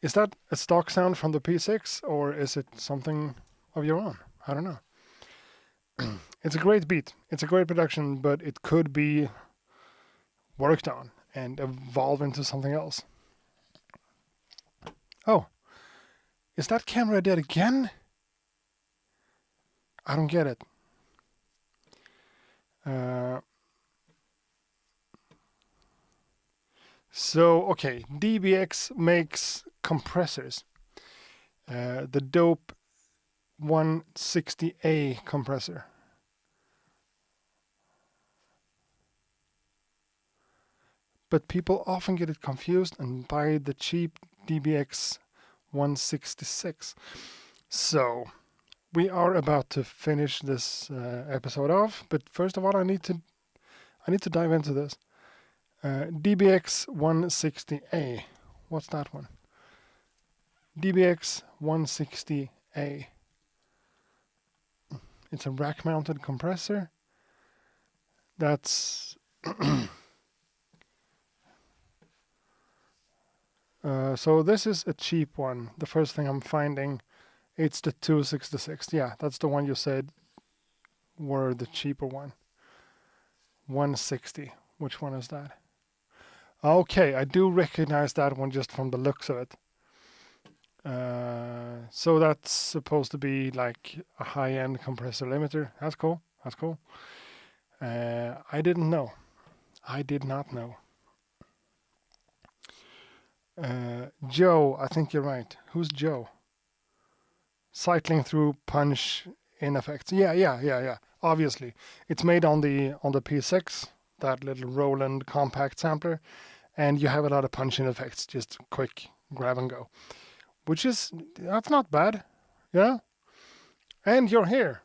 S1: Is that a stock sound from the P6 or is it something of your own? I don't know. It's a great beat. It's a great production, but it could be worked on and evolve into something else. Oh, is that camera dead again? I don't get it. So, okay, DBX makes compressors. The Dope 160A compressor. But people often get it confused and buy the cheap DBX 166. So, we are about to finish this episode off, but first of all, I need to dive into this. DBX 160A. What's that one? DBX 160A. It's a rack-mounted compressor. That's so this is a cheap one. The first thing I'm finding, it's the 266. Yeah, that's the one you said were the cheaper one. 160. Which one is that? Okay, I do recognize that one just from the looks of it. So that's supposed to be like a high-end compressor limiter. That's cool. That's cool. I didn't know. I did not know. Joe, I think you're right. Who's Joe? Cycling through punch in effects. Yeah. Obviously, it's made on the P6, that little Roland compact sampler, and you have a lot of punch in effects. Just quick grab and go, that's not bad, yeah. And you're here,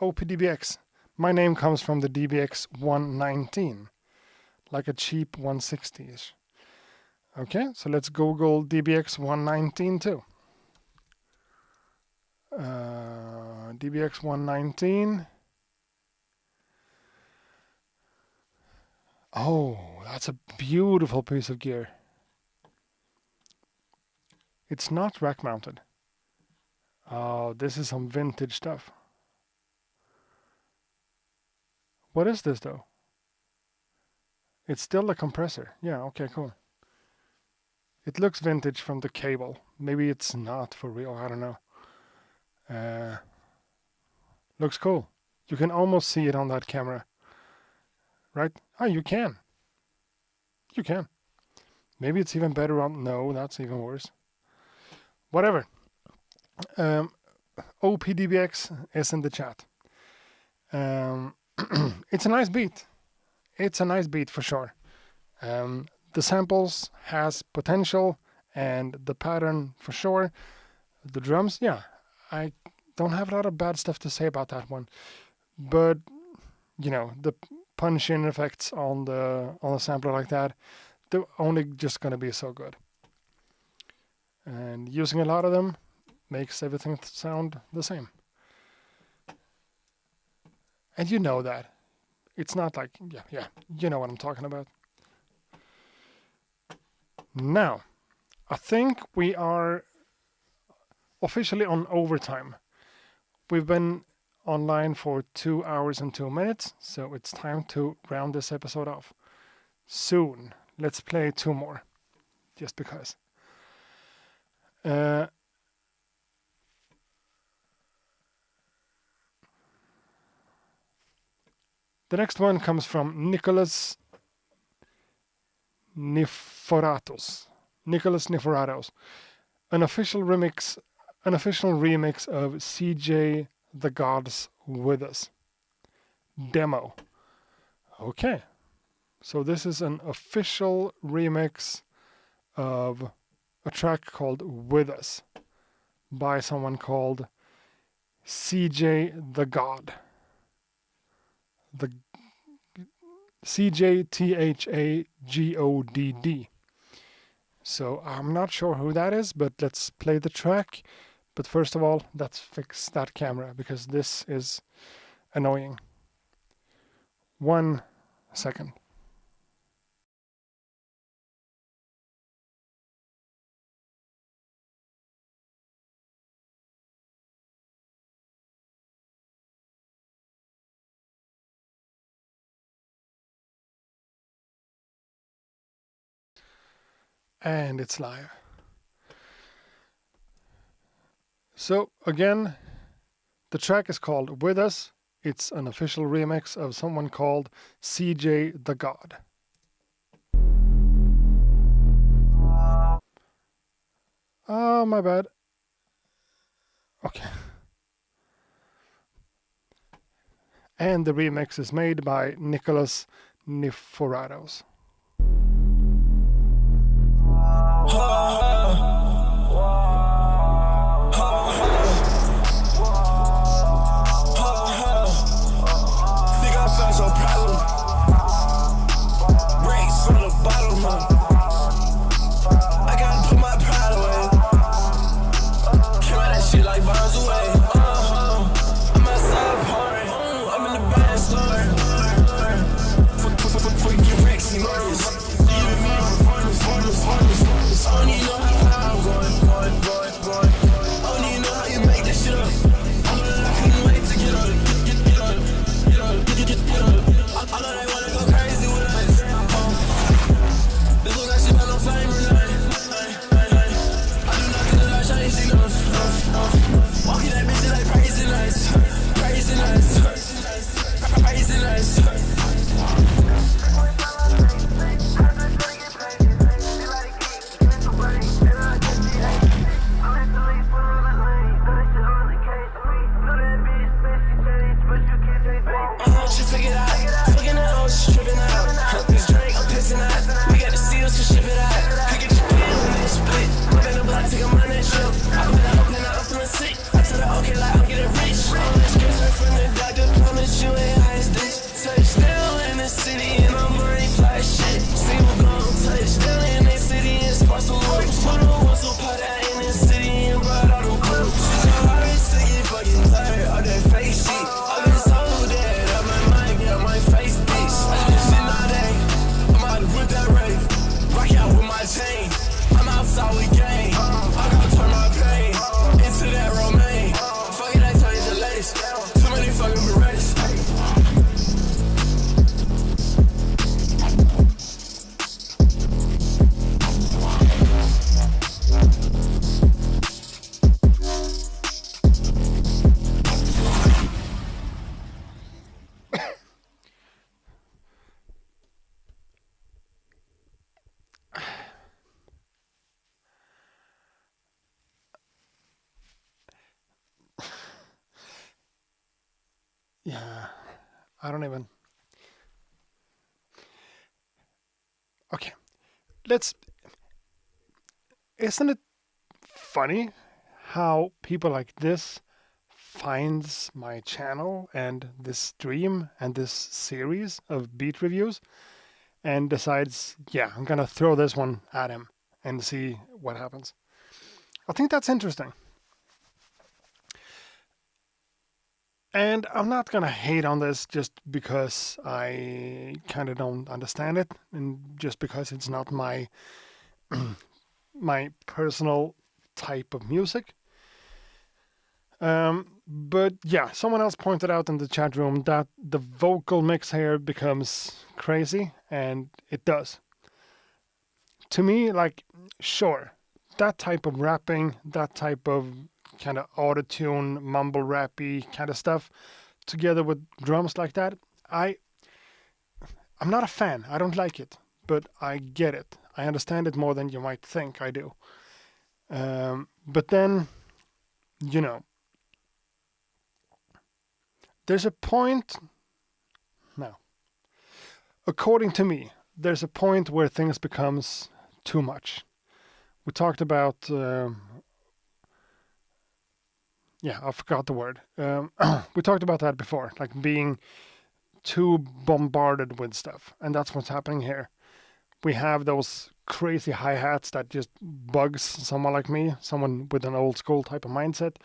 S1: OPDBX. My name comes from the DBX 119. like a cheap 160-ish. Okay, so let's Google DBX 119 too. DBX 119. Oh, that's a beautiful piece of gear. It's not rack mounted. Oh, this is some vintage stuff. What is this though? It's still a compressor. Yeah, okay, cool. It looks vintage from the cable. Maybe it's not for real, I don't know. Looks cool. You can almost see it on that camera. Right? Oh, you can. You can. Maybe it's even better on... No, that's even worse. Whatever. OPDBX is in the chat. It's a nice beat. It's a nice beat for sure. The samples has potential and the pattern for sure. The drums, yeah, I don't have a lot of bad stuff to say about that one. But you know, the punch-in effects on the sampler like that, they're only just gonna be so good. And using a lot of them makes everything sound the same. And you know that. It's not like, yeah, you know what I'm talking about. Now, I think we are officially on overtime. We've been online for 2 hours and 2 minutes, so it's time to round this episode off. Soon. Let's play 2 more, just because. The next one comes from Nicholas Niforatos. An official remix of CJ the Gods With Us. Demo. Okay. So this is an official remix of a track called With Us by someone called CJ the God. The CJTHAGODD. So I'm not sure who that is, but let's play the track. But first of all, let's fix that camera because this is annoying. 1 second. And it's live. So again, the track is called With Us. It's an official remix of someone called CJ the God. Oh, my bad. Okay. And the remix is made by Nicholas Niforatos.
S2: I don't need no
S1: Yeah, I don't even. Okay, let's. Isn't it funny how people like this finds my channel and this stream and this series of beat reviews and decides, yeah, I'm gonna throw this one at him and see what happens. I think that's interesting. And I'm not gonna hate on this just because I kind of don't understand it, and just because it's not my personal type of music. But yeah, someone else pointed out in the chat room that the vocal mix here becomes crazy, and it does. To me, like, sure, that type of rapping, that type of kind of auto-tune, mumble rappy kind of stuff, together with drums like that, I'm not a fan. I don't like it, but I get it. I understand it more than you might think I do. But then, you know, there's a point. No, according to me, there's a point where things becomes too much. We talked about. Yeah, I forgot the word. We talked about that before, like being too bombarded with stuff, and that's what's happening here. We have those crazy hi-hats that just bugs someone like me, someone with an old school type of mindset.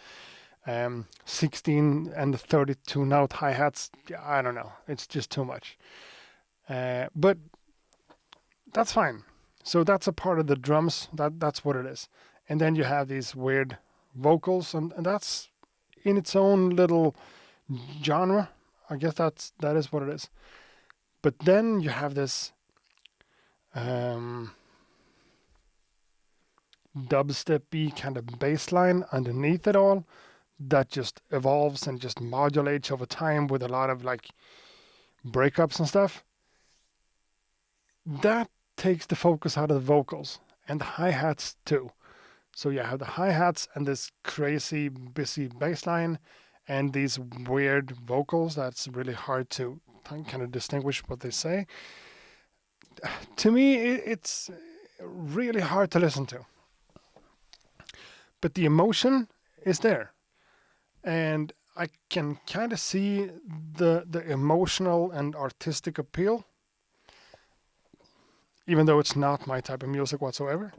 S1: 16 and 32 note hi-hats, I don't know, it's just too much. But that's fine. So that's a part of the drums, that's what it is. And then you have these weird vocals, and that's in its own little genre. I guess that is what it is. But then you have this dubstep-y kind of bass line underneath it all that just evolves and just modulates over time with a lot of like breakups and stuff. That takes the focus out of the vocals and the hi-hats too. So you have the hi-hats and this crazy busy bass line and these weird vocals that's really hard to kind of distinguish what they say. To me, it's really hard to listen to. But the emotion is there. And I can kind of see the emotional and artistic appeal, even though it's not my type of music whatsoever.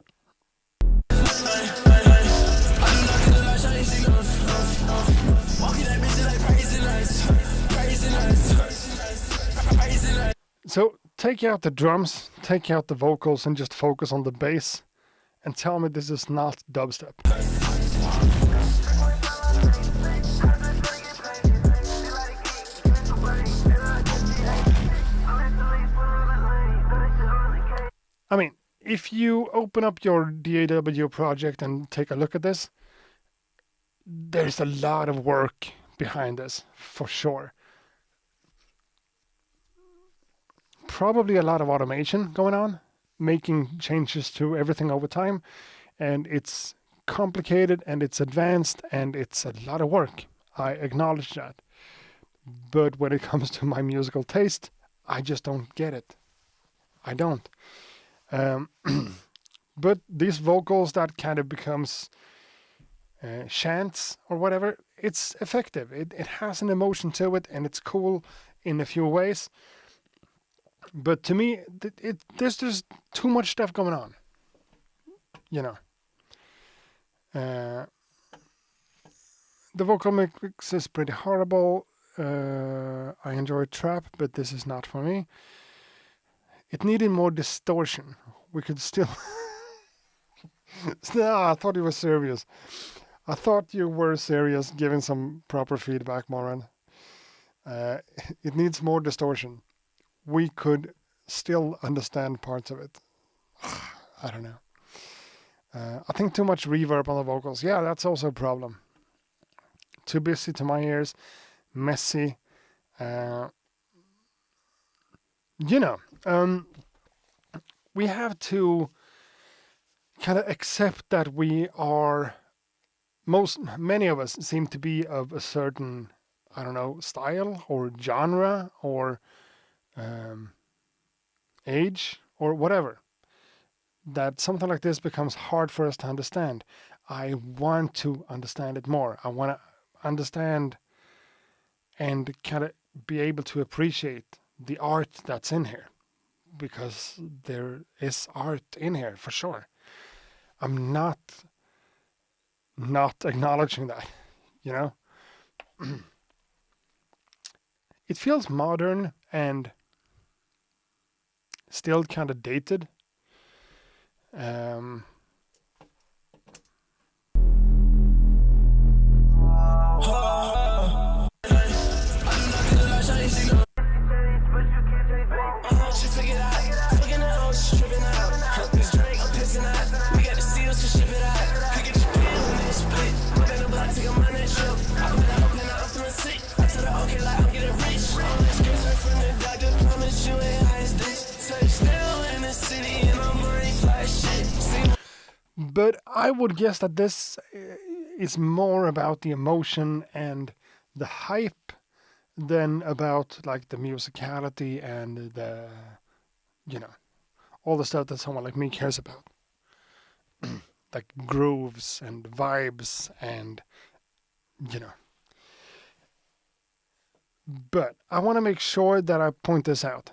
S1: So take out the drums, take out the vocals, and just focus on the bass, and tell me this is not dubstep. I mean, if you open up your DAW project and take a look at this, there's a lot of work behind this, for sure. Probably a lot of automation going on, making changes to everything over time, and it's complicated and it's advanced and it's a lot of work. I acknowledge that. But when it comes to my musical taste, I just don't get it. I don't. But these vocals that kind of becomes chants or whatever, it's effective. It has an emotion to it, and it's cool in a few ways. But to me, there's just too much stuff going on. You know. The vocal mix is pretty horrible. I enjoy trap, but this is not for me. It needed more distortion. We could still. No, I thought you were serious. I thought you were serious, giving some proper feedback, Moran. It needs more distortion. We could still understand parts of it. I don't know. I think too much reverb on the vocals. Yeah, that's also a problem. Too busy to my ears. Messy. We have to kind of accept that many of us seem to be of a certain I don't know, style or genre or um, age or whatever, that something like this becomes hard for us to understand. I want to understand it more. I want to understand and kind of be able to appreciate the art that's in here, because there is art in here for sure. I'm not acknowledging that, you know? It feels modern and still kind of dated. Um,
S2: She figured out, fucking out, she tripping out. This drink, I'm pissing out. We got the seals, so ship it out. Could get the pill when they split. Put in the block, take a money trip. I put it open, I'm feeling sick. I told her, okay, like I'm getting rich. All this cursing from the doctor, promise you ain't high as this. Touchdown in the city, and I'm already fly as shit. See,
S1: but I would guess that this is more about the emotion and the hype than about like the musicality and the, you know, all the stuff that someone like me cares about. Like grooves and vibes and, you know. But I want to make sure that I point this out.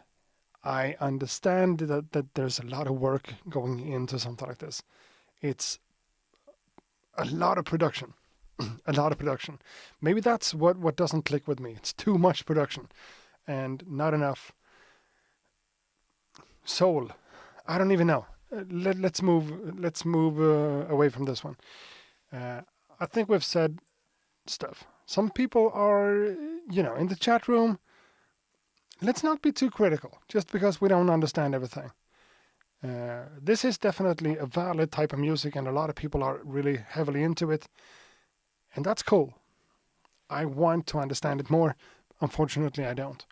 S1: I understand that there's a lot of work going into something like this. It's a lot of production. A lot of production. Maybe that's what doesn't click with me. It's too much production and not enough soul. I don't even know. Let's move away from this one. I think we've said stuff. Some people are, in the chat room. Let's not be too critical just because we don't understand everything. This is definitely a valid type of music, and a lot of people are really heavily into it, and that's cool. I want to understand it more. Unfortunately, I don't.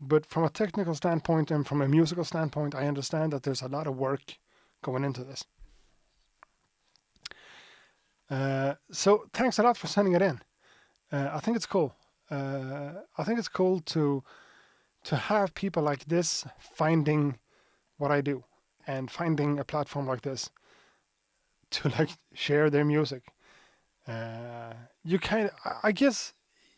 S1: But from a technical standpoint and from a musical standpoint, I understand that there's a lot of work going into this. So thanks a lot for sending it in. I think it's cool. I think it's cool to have people like this finding what I do and finding a platform like this to like share their music. I guess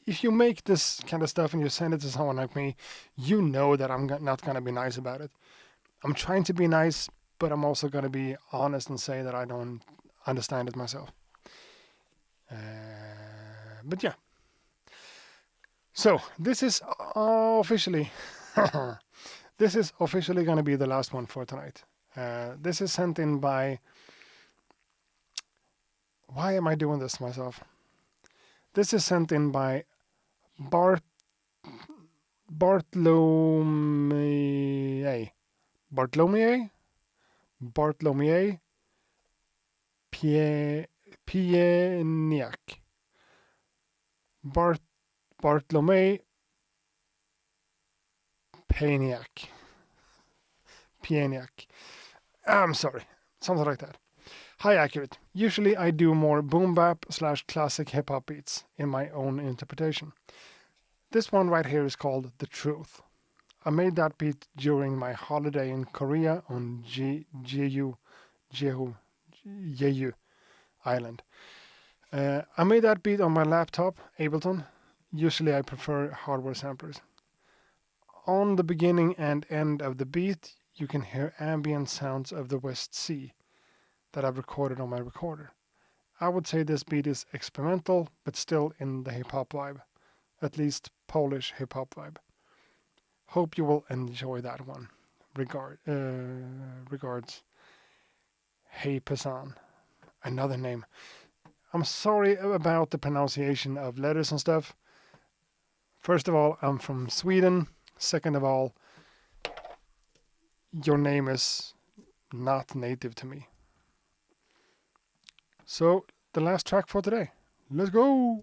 S1: if you make this kind of stuff and you send it to someone like me, you know that I'm not going to be nice about it. I'm trying to be nice, but I'm also going to be honest and say that I don't understand it myself. But yeah. So this is officially going to be the last one for tonight. This is sent in by. Why am I doing this to myself? This is sent in by Bartolomei Pieniak. Bartolomei Pieniak. I'm sorry. Something like that. Hi, Accurate. Usually I do more boom bap / classic hip hop beats in my own interpretation. This one right here is called The Truth. I made that beat during my holiday in Korea on Jeju Island. I made that beat on my laptop, Ableton. Usually I prefer hardware samplers. On the beginning and end of the beat, you can hear ambient sounds of the West Sea that I've recorded on my recorder. I would say this beat is experimental, but still in the hip-hop vibe. At least Polish hip-hop vibe. Hope you will enjoy that one. Regards. Hey Pesan. Another name. I'm sorry about the pronunciation of letters and stuff. First of all, I'm from Sweden. Second of all, your name is not native to me. So, the last track for today. Let's go!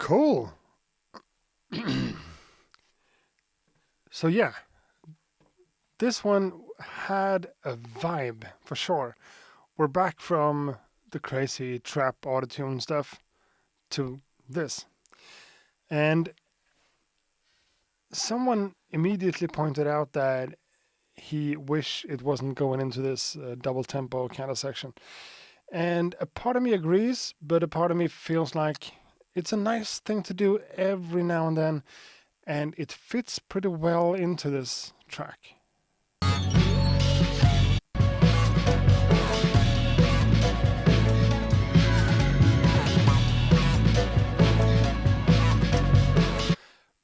S1: Cool. So yeah, this one had a vibe for sure. We're back from the crazy trap autotune stuff to this. And someone immediately pointed out that he wished it wasn't going into this double tempo kind of section. And a part of me agrees, but a part of me feels like it's a nice thing to do every now and then, and it fits pretty well into this track.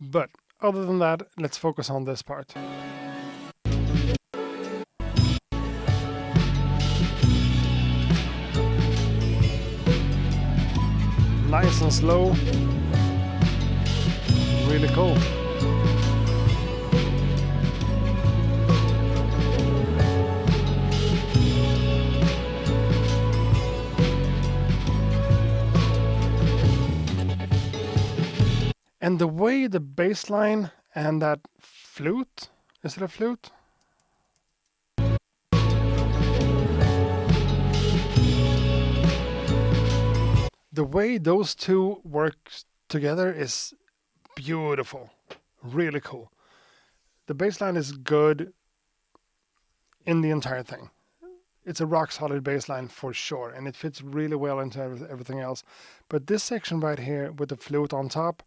S1: But other than that, let's focus on this part. Nice and slow. Really cool. And the way the bass line and that flute, is it a flute? The way those two work together is beautiful. Really cool. The bass line is good in the entire thing. It's a rock solid bass line for sure, and it fits really well into everything else. But this section right here with the flute on top,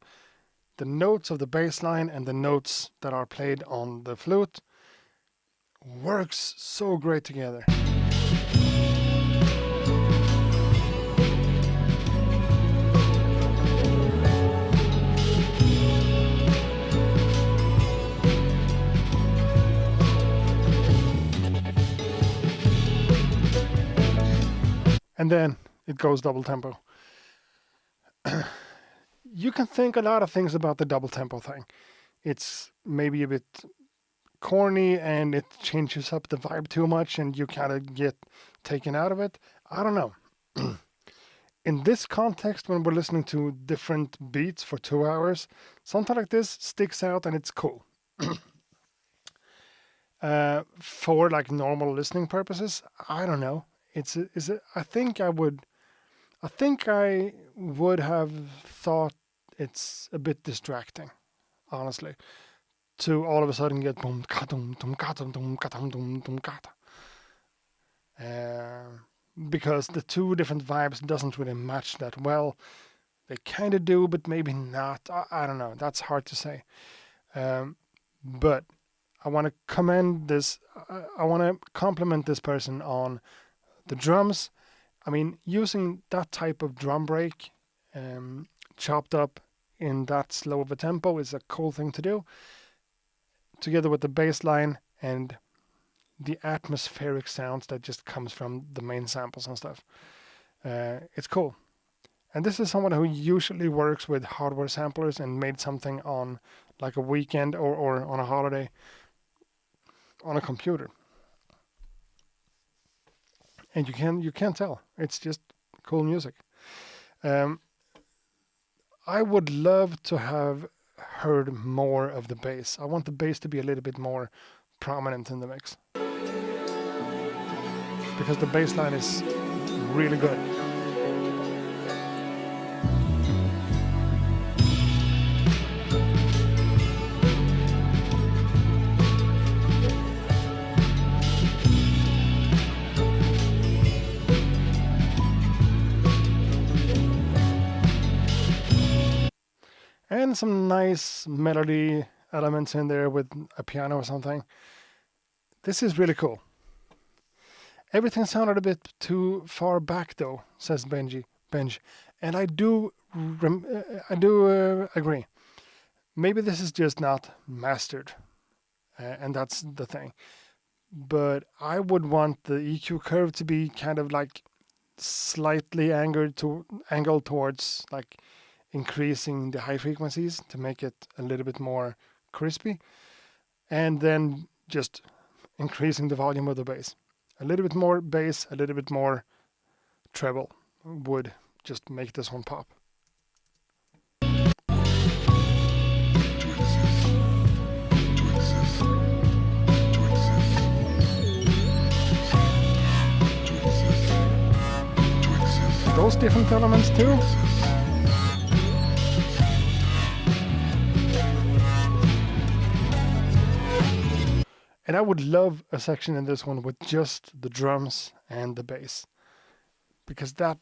S1: the notes of the bass line and the notes that are played on the flute works so great together. And then it goes double tempo. You can think a lot of things about the double tempo thing. It's maybe a bit corny and it changes up the vibe too much and you kind of get taken out of it. I don't know. In this context, when we're listening to different beats for 2 hours, something like this sticks out and it's cool. For like normal listening purposes, I don't know. I think I would have thought it's a bit distracting, honestly, to all of a sudden get boom ka dum dum ka dum dum ka dum dum dum ka. Because the two different vibes doesn't really match that well. They kind of do, but maybe not. I don't know. That's hard to say. But I want to commend this. I want to compliment this person on the drums. I mean, using that type of drum break chopped up in that slow of a tempo is a cool thing to do. Together with the bass line and the atmospheric sounds that just comes from the main samples and stuff. It's cool. And this is someone who usually works with hardware samplers and made something on like a weekend or on a holiday on a computer. And you can't tell. It's just cool music. I would love to have heard more of the bass. I want the bass to be a little bit more prominent in the mix. Because the bass line is really good. And some nice melody elements in there with a piano or something. This is really cool. Everything sounded a bit too far back though, says Benj, and I do agree. Maybe this is just not mastered, and that's the thing. But I would want the EQ curve to be kind of like slightly angled towards like increasing the high frequencies to make it a little bit more crispy, and then just increasing the volume of the bass. A little bit more bass, a little bit more treble would just make this one pop. those different elements too. And I would love a section in this one with just the drums and the bass, because that,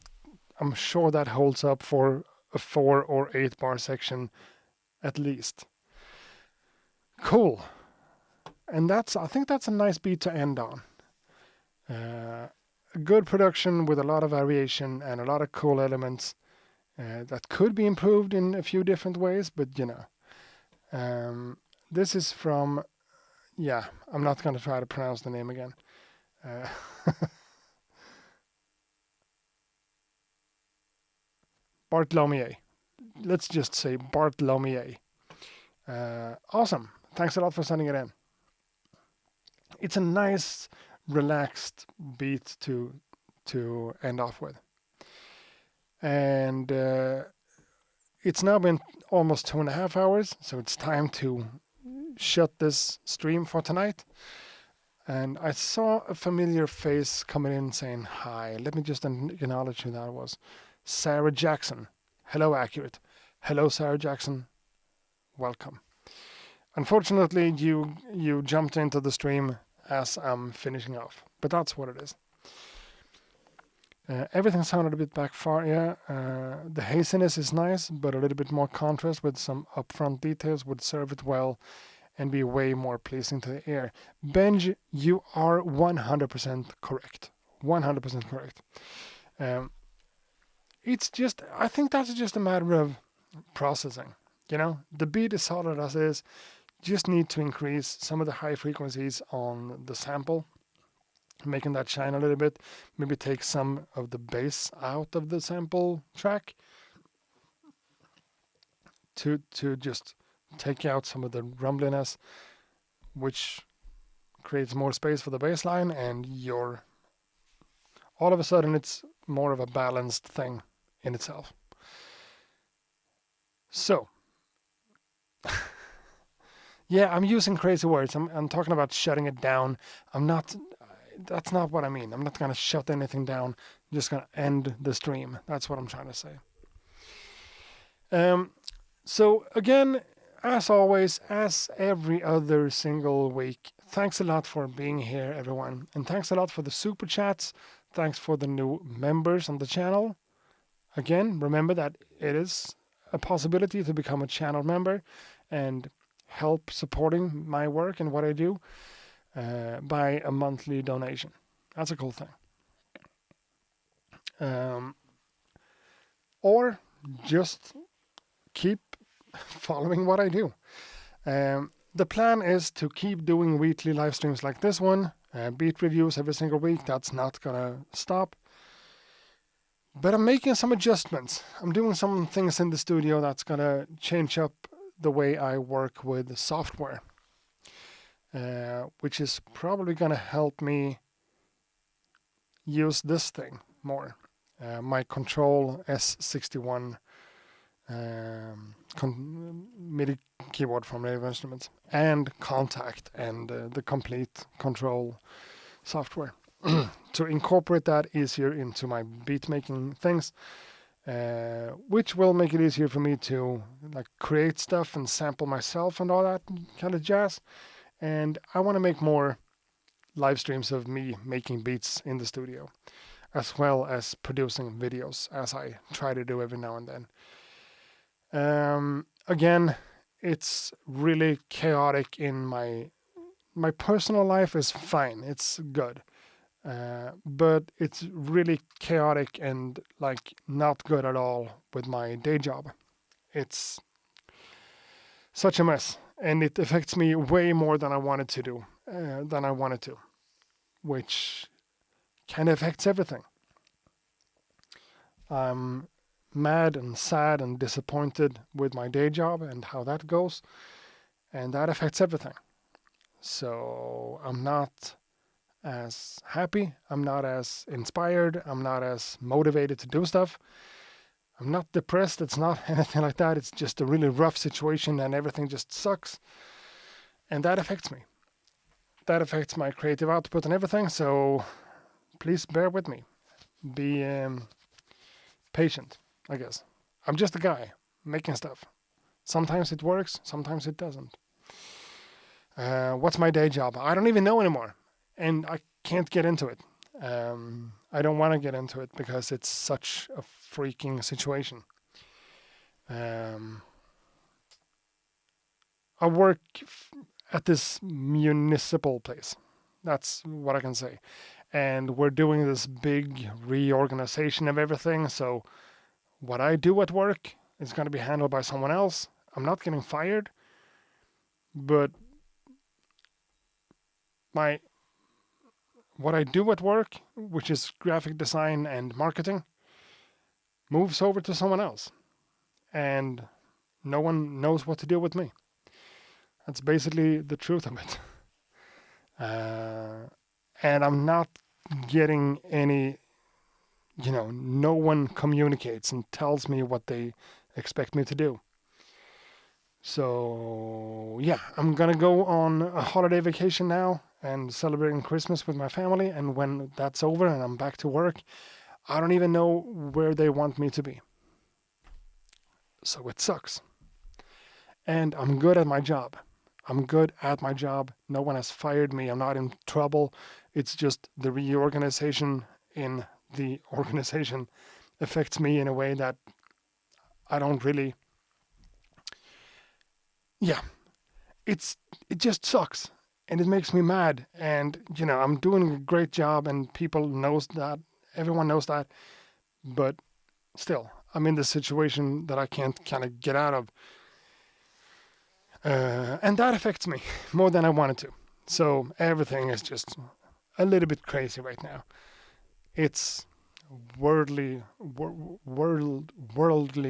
S1: I'm sure that holds up for a 4 or 8 bar section at least. Cool. And I think that's a nice beat to end on. A good production with a lot of variation and a lot of cool elements that could be improved in a few different ways, but this is from, I'm not going to try to pronounce the name again. Bartholomew. Let's just say Bartholomew. Awesome. Thanks a lot for sending it in. It's a nice, relaxed beat to end off with. And it's now been almost 2.5 hours, so it's time to shut this stream for tonight. And I saw a familiar face coming in saying hi. Let me just acknowledge who that was. Sarah Jackson. Hello, Accurate. Hello, Sarah Jackson. Welcome. Unfortunately, you jumped into the stream as I'm finishing off, but that's what it is. Everything sounded a bit back far, the haziness is nice, but a little bit more contrast with some upfront details would serve it well and be way more pleasing to the ear. Benj, you are 100% correct. 100% correct. It's just, I think that's just a matter of processing. The beat is solid as is. Just need to increase some of the high frequencies on the sample, making that shine a little bit. Maybe take some of the bass out of the sample track to just take out some of the rumbliness, which creates more space for the bass line, and all of a sudden it's more of a balanced thing in itself. So I'm using crazy words. I'm talking about shutting it down. That's not what I mean. I'm not going to shut anything down. I'm just going to end the stream. That's what I'm trying to say. So again, as always, as every other single week, thanks a lot for being here, everyone. And thanks a lot for the super chats. Thanks for the new members on the channel. Again, remember that it is a possibility to become a channel member and help supporting my work and what I do by a monthly donation. That's a cool thing. Or just keep following what I do. The plan is to keep doing weekly live streams like this one, beat reviews every single week. That's not gonna stop. But I'm making some adjustments. I'm doing some things in the studio that's gonna change up the way I work with software, which is probably gonna help me use this thing more. My Control S61 MIDI keyboard from Native Instruments, and Contact, and the complete Control software to incorporate that easier into my beat making things, which will make it easier for me to create stuff and sample myself and all that kind of jazz. And I want to make more live streams of me making beats in the studio, as well as producing videos, as I try to do every now and then. Again, it's really chaotic in my personal life is fine. It's good. But it's really chaotic and not good at all with my day job. It's such a mess, and it affects me way more than I wanted to, which kind of affects everything. I'm mad and sad and disappointed with my day job and how that goes, and that affects everything. So I'm not as happy, I'm not as inspired, I'm not as motivated to do stuff. I'm not depressed, it's not anything like that. It's just a really rough situation and everything just sucks. And that affects me. That affects my creative output and everything, so please bear with me. patient, I guess. I'm just a guy making stuff. Sometimes it works, sometimes it doesn't. What's my day job? I don't even know anymore, and I can't get into it. I don't want to get into it because it's such a freaking situation. I work at this municipal place. That's what I can say. And we're doing this big reorganization of everything. So what I do at work is going to be handled by someone else. I'm not getting fired, but what I do at work, which is graphic design and marketing, moves over to someone else. And no one knows what to do with me. That's basically the truth of it. And I'm not getting any, no one communicates and tells me what they expect me to do. So, yeah, I'm going to go on a holiday vacation now and celebrating Christmas with my family. And when that's over and I'm back to work, I don't even know where they want me to be. So it sucks. And I'm good at my job. I'm good at my job. No one has fired me. I'm not in trouble. It's just the reorganization in the organization affects me in a way that I don't really. Yeah, it just sucks, and it makes me mad. And I'm doing a great job, and people knows that. Everyone knows that, but still, I'm in this situation that I can't kind of get out of. And that affects me more than I wanted to. So everything is just a little bit crazy right now. It's worldly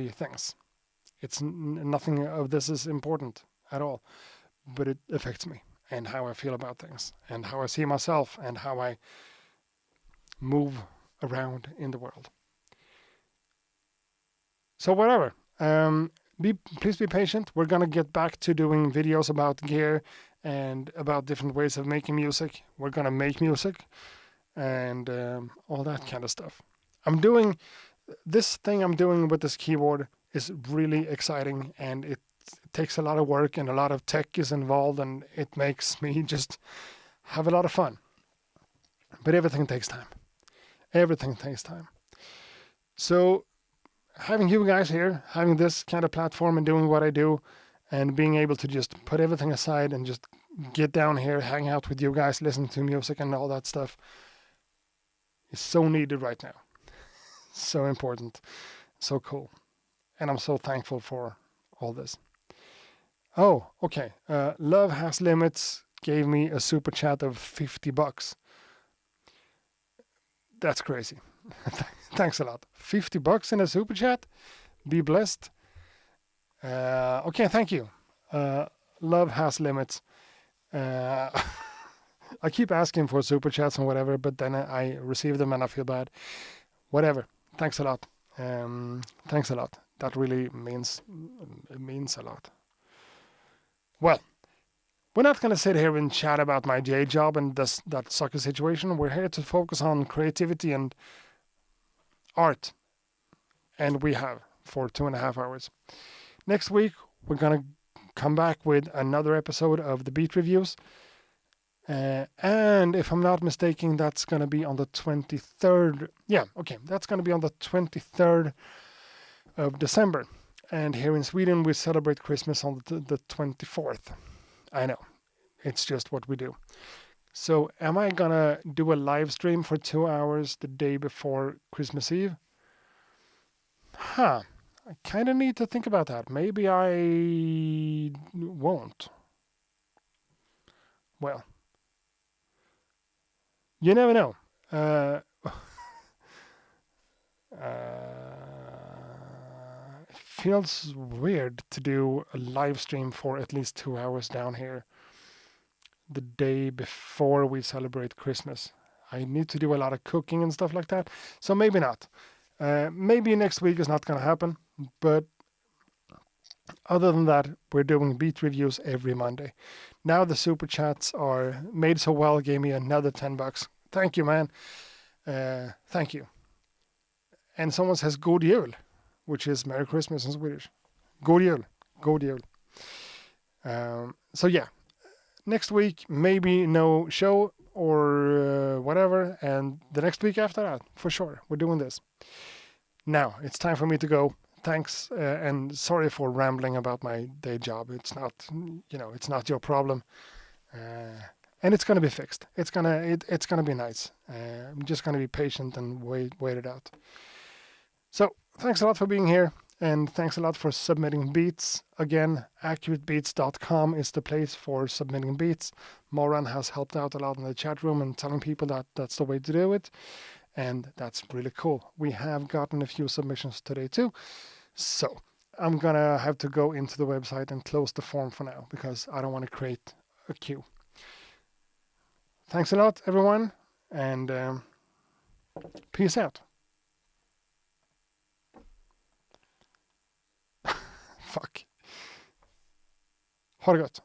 S1: things. It's nothing of this is important at all, but it affects me and how I feel about things and how I see myself and how I move around in the world. So whatever. Please be patient. We're gonna get back to doing videos about gear and about different ways of making music. We're gonna make music and all that kind of stuff. This thing I'm doing with this keyboard is really exciting, and it takes a lot of work and a lot of tech is involved, and it makes me just have a lot of fun. But everything takes time. Everything takes time. So having you guys here, having this kind of platform and doing what I do and being able to just put everything aside and just get down here, hang out with you guys, listen to music and all that stuff is so needed right now. So important. So cool. And I'm so thankful for all this. Oh, okay. Love Has Limits gave me a super chat of $50. That's crazy. Thanks a lot. $50 in a super chat. Be blessed. Okay, thank you. Love Has Limits. I keep asking for super chats and whatever, but then I receive them and I feel bad. Whatever. Thanks a lot. Thanks a lot. That really means a lot. Well, we're not going to sit here and chat about my day job and that sucker situation. We're here to focus on creativity and art. And we have for 2.5 hours. Next week, we're going to come back with another episode of the Beat Reviews. And if I'm not mistaken, that's going to be on the 23rd. Yeah, okay. That's going to be on the 23rd of December. And here in Sweden, we celebrate Christmas on the 24th. I know. It's just what we do. So am I going to do a live stream for 2 hours the day before Christmas Eve? I kind of need to think about that. Maybe I won't. Well, you never know. It feels weird to do a live stream for at least 2 hours down here the day before we celebrate Christmas. I need to do a lot of cooking and stuff like that. So maybe not. Maybe next week is not going to happen. But other than that, we're doing beat reviews every Monday. Now the super chats are made so well, gave me another $10. Thank you, man. Thank you. And someone says God Jul, which is Merry Christmas in Swedish. God Jul. God Jul. So yeah, next week maybe no show or whatever, and the next week after that for sure we're doing this. Now it's time for me to go. Thanks and sorry for rambling about my day job. It's not, it's not your problem, and it's gonna be fixed. It's gonna be nice. I'm just gonna be patient and wait it out. So thanks a lot for being here. And thanks a lot for submitting beats. Again, accuratebeats.com is the place for submitting beats. Moran has helped out a lot in the chat room and telling people that that's the way to do it. And that's really cool. We have gotten a few submissions today too. So I'm going to have to go into the website and close the form for now because I don't want to create a queue. Thanks a lot, everyone. And peace out. Fuck. Ha det gott.